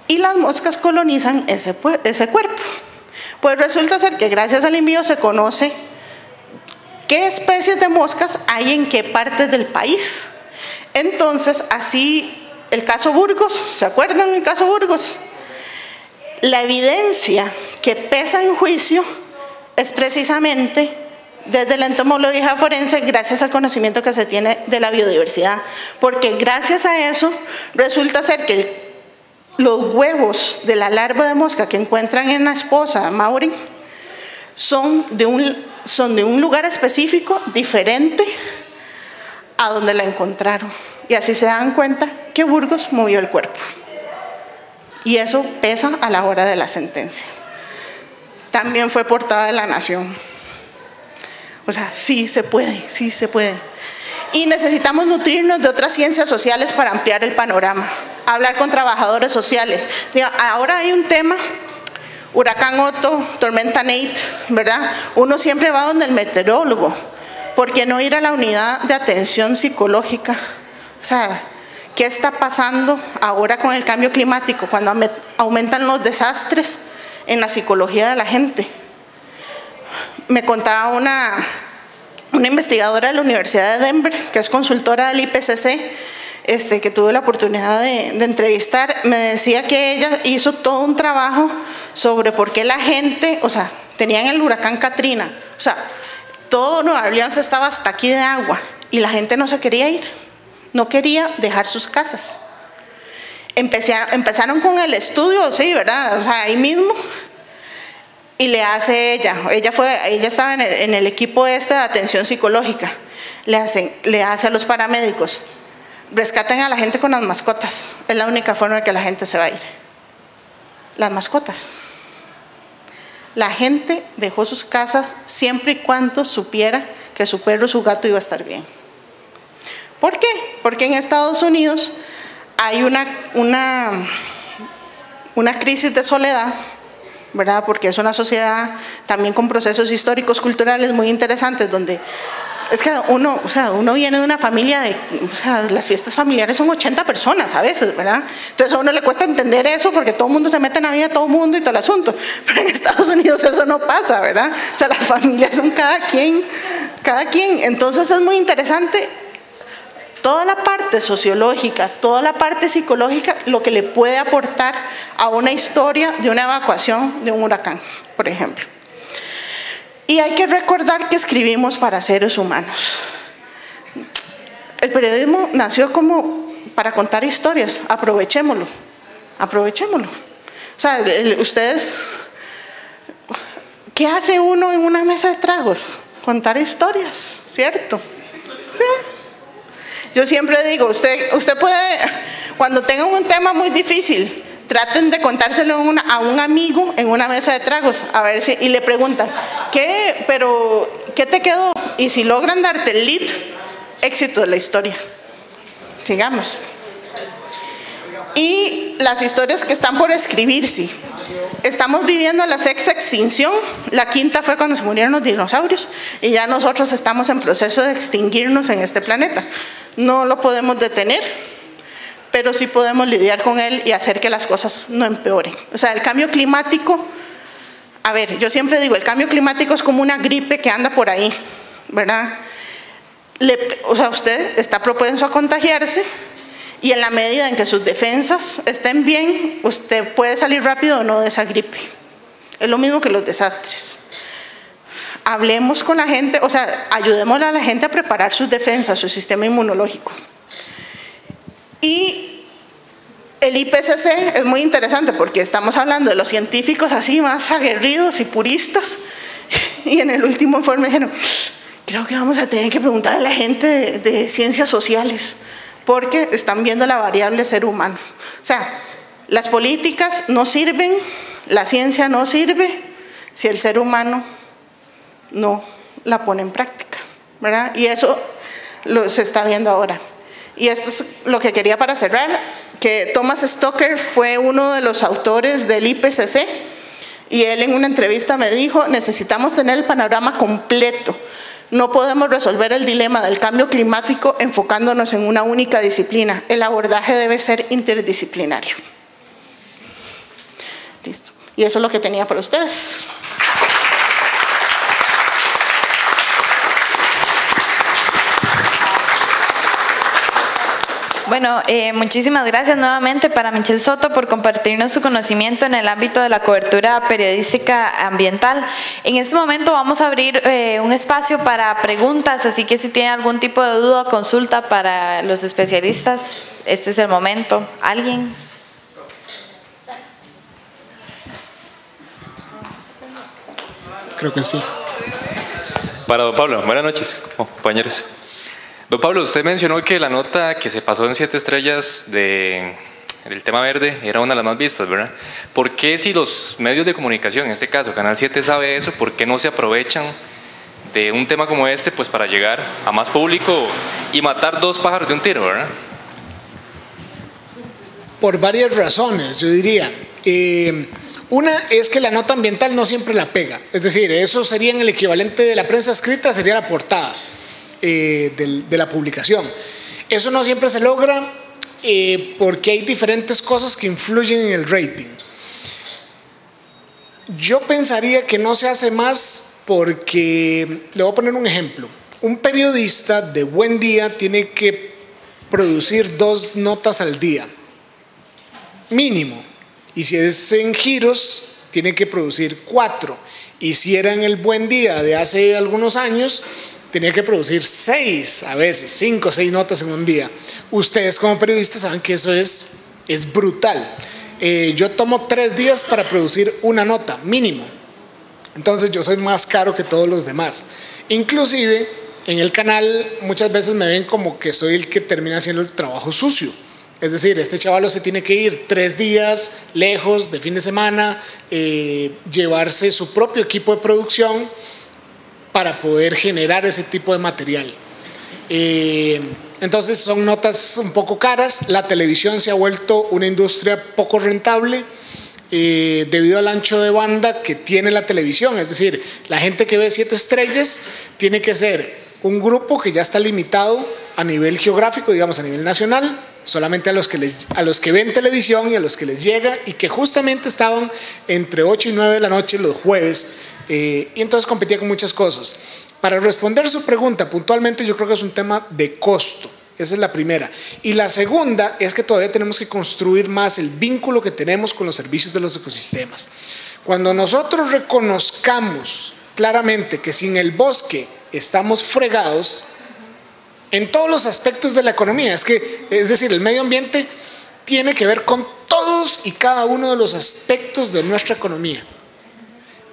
Y las moscas colonizan ese cuerpo. Pues resulta ser que gracias al envío se conoce qué especies de moscas hay en qué partes del país. Entonces, así, el caso Burgos, ¿se acuerdan del caso Burgos? La evidencia que pesa en juicio es precisamente desde la entomología forense, gracias al conocimiento que se tiene de la biodiversidad. Porque gracias a eso, resulta ser que los huevos de la larva de mosca que encuentran en la esposa Maureen son de un lugar específico diferente a donde la encontraron. Y así se dan cuenta que Burgos movió el cuerpo. Y eso pesa a la hora de la sentencia. También fue portada de La Nación. O sea, sí se puede, sí se puede. Y necesitamos nutrirnos de otras ciencias sociales para ampliar el panorama. Hablar con trabajadores sociales. Ahora hay un tema, huracán Otto, tormenta Nate, ¿verdad? Uno siempre va donde el meteorólogo. ¿Por qué no ir a la unidad de atención psicológica? O sea, ¿qué está pasando ahora con el cambio climático? Cuando aumentan los desastres en la psicología de la gente. Me contaba una investigadora de la Universidad de Denver, que es consultora del IPCC, que tuve la oportunidad de entrevistar. Me decía que ella hizo todo un trabajo sobre por qué la gente, o sea, tenían el huracán Katrina, o sea, todo Nueva Orleans estaba hasta aquí de agua y la gente no se quería ir, no quería dejar sus casas. Empezaron con el estudio, sí, ¿verdad? O sea, ahí mismo. Y le hace ella estaba en el equipo de atención psicológica, le hace a los paramédicos, rescaten a la gente con las mascotas, es la única forma de que la gente se va a ir. Las mascotas. La gente dejó sus casas siempre y cuando supiera que su perro o su gato iba a estar bien. ¿Por qué? Porque en Estados Unidos hay una crisis de soledad, ¿verdad? Porque es una sociedad también con procesos históricos, culturales muy interesantes, donde es que uno viene de una familia las fiestas familiares son 80 personas a veces, ¿verdad? Entonces a uno le cuesta entender eso porque todo el mundo se mete en la vida de todo el mundo y todo el asunto. Pero en Estados Unidos eso no pasa, ¿verdad? O sea, las familias son cada quien. Entonces es muy interesante toda la parte sociológica, toda la parte psicológica, lo que le puede aportar a una historia de una evacuación de un huracán, por ejemplo. Y hay que recordar que escribimos para seres humanos. El periodismo nació como para contar historias, aprovechémoslo. O sea, ustedes, ¿qué hace uno en una mesa de tragos? Contar historias, ¿cierto? Sí. Yo siempre digo, usted puede, cuando tenga un tema muy difícil, traten de contárselo a un amigo en una mesa de tragos, a ver si, y le preguntan, ¿qué te quedó? Y si logran darte el lead, éxito de la historia. Sigamos. Y las historias que están por escribirse. Estamos viviendo la 6ª extinción, la 5ª fue cuando se murieron los dinosaurios y ya nosotros estamos en proceso de extinguirnos en este planeta. No lo podemos detener, pero sí podemos lidiar con él y hacer que las cosas no empeoren. O sea, el cambio climático, a ver, yo siempre digo, el cambio climático es como una gripe que anda por ahí, ¿verdad? O sea, usted está propenso a contagiarse y en la medida en que sus defensas estén bien, usted puede salir rápido o no de esa gripe. Es lo mismo que los desastres. Hablemos con la gente, o sea, ayudémosle a la gente a preparar sus defensas, su sistema inmunológico. Y el IPCC es muy interesante porque estamos hablando de los científicos así más aguerridos y puristas. Y en el último informe dijeron, creo que vamos a tener que preguntar a la gente de ciencias sociales porque están viendo la variable ser humano. O sea, Las políticas no sirven, la ciencia no sirve si el ser humano no la pone en práctica, ¿verdad? Y eso se está viendo ahora. Y esto es lo que quería para cerrar, que Thomas Stocker fue uno de los autores del IPCC, y él en una entrevista me dijo: necesitamos tener el panorama completo. No podemos resolver el dilema del cambio climático enfocándonos en una única disciplina. El abordaje debe ser interdisciplinario. Listo. Y eso es lo que tenía para ustedes. Bueno, muchísimas gracias nuevamente para Michelle Soto por compartirnos su conocimiento en el ámbito de la cobertura periodística ambiental. En este momento vamos a abrir un espacio para preguntas, así que si tienen algún tipo de duda o consulta para los especialistas, este es el momento. ¿Alguien? Creo que sí. Para don Pablo, buenas noches, compañeros. Don Pablo, usted mencionó que la nota que se pasó en 7 estrellas del tema verde era una de las más vistas, ¿verdad? ¿Por qué, si los medios de comunicación, en este caso Canal 7, sabe eso, por qué no se aprovechan de un tema como este pues para llegar a más público y matar 2 pájaros de un tiro, ¿verdad? Por varias razones, yo diría. Una es que la nota ambiental no siempre la pega, es decir, eso sería en el equivalente de la prensa escrita, sería la portada de la publicación. Eso no siempre se logra porque hay diferentes cosas que influyen en el rating. Yo pensaría que no se hace más porque, le voy a poner un ejemplo, un periodista de buen día tiene que producir 2 notas al día, mínimo, y si es en giros tiene que producir 4, y si era en el buen día de hace algunos años tenía que producir 6, a veces 5 o 6 notas en un día. Ustedes como periodistas saben que eso es brutal. Yo tomo 3 días para producir una nota, mínimo. Entonces yo soy más caro que todos los demás. Inclusive en el canal muchas veces me ven como que soy el que termina haciendo el trabajo sucio. Es decir, este chavalo se tiene que ir 3 días lejos de fin de semana, llevarse su propio equipo de producción para poder generar ese tipo de material. Entonces son notas un poco caras. La televisión se ha vuelto una industria poco rentable debido al ancho de banda que tiene la televisión. Es decir, la gente que ve 7 estrellas tiene que ser un grupo que ya está limitado a nivel geográfico, digamos a nivel nacional, solamente a los que ven televisión y a los que les llega, y que justamente estaban entre 8 y 9 de la noche los jueves, y entonces competía con muchas cosas. Para responder su pregunta puntualmente, yo creo que es un tema de costo. Esa es la primera. Y la segunda es que todavía tenemos que construir más el vínculo que tenemos con los servicios de los ecosistemas. Cuando nosotros reconozcamos claramente que sin el bosque estamos fregados en todos los aspectos de la economía, es decir, el medio ambiente tiene que ver con todos y cada uno de los aspectos de nuestra economía,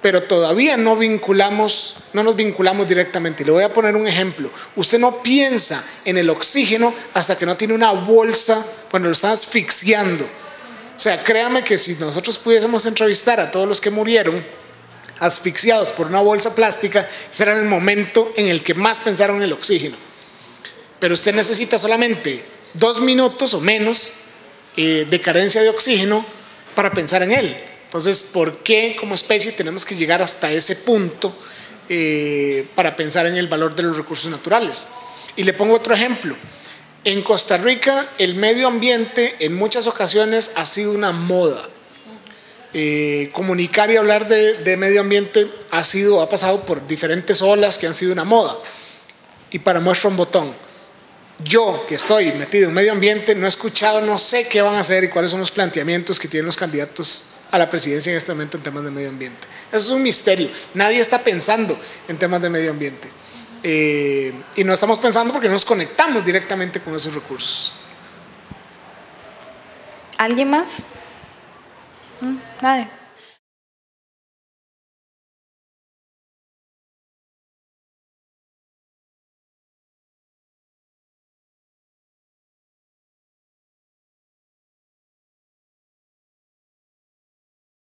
pero todavía no nos vinculamos directamente. Y le voy a poner un ejemplo. Usted no piensa en el oxígeno hasta que no tiene una bolsa cuando lo están asfixiando. O sea, créame que si nosotros pudiésemos entrevistar a todos los que murieron asfixiados por una bolsa plástica, ese era el momento en el que más pensaron en el oxígeno. Pero usted necesita solamente 2 minutos o menos de carencia de oxígeno para pensar en él. Entonces, ¿por qué como especie tenemos que llegar hasta ese punto para pensar en el valor de los recursos naturales? Y le pongo otro ejemplo. En Costa Rica, el medio ambiente en muchas ocasiones ha sido una moda. Comunicar y hablar de medio ambiente ha pasado por diferentes olas que han sido una moda. Y para muestra un botón, yo que estoy metido en medio ambiente no he escuchado, no sé qué van a hacer y cuáles son los planteamientos que tienen los candidatos a la presidencia en este momento en temas de medio ambiente. Eso es un misterio. Nadie está pensando en temas de medio ambiente. Y no estamos pensando porque no nos conectamos directamente con esos recursos. ¿Alguien más? Nadie.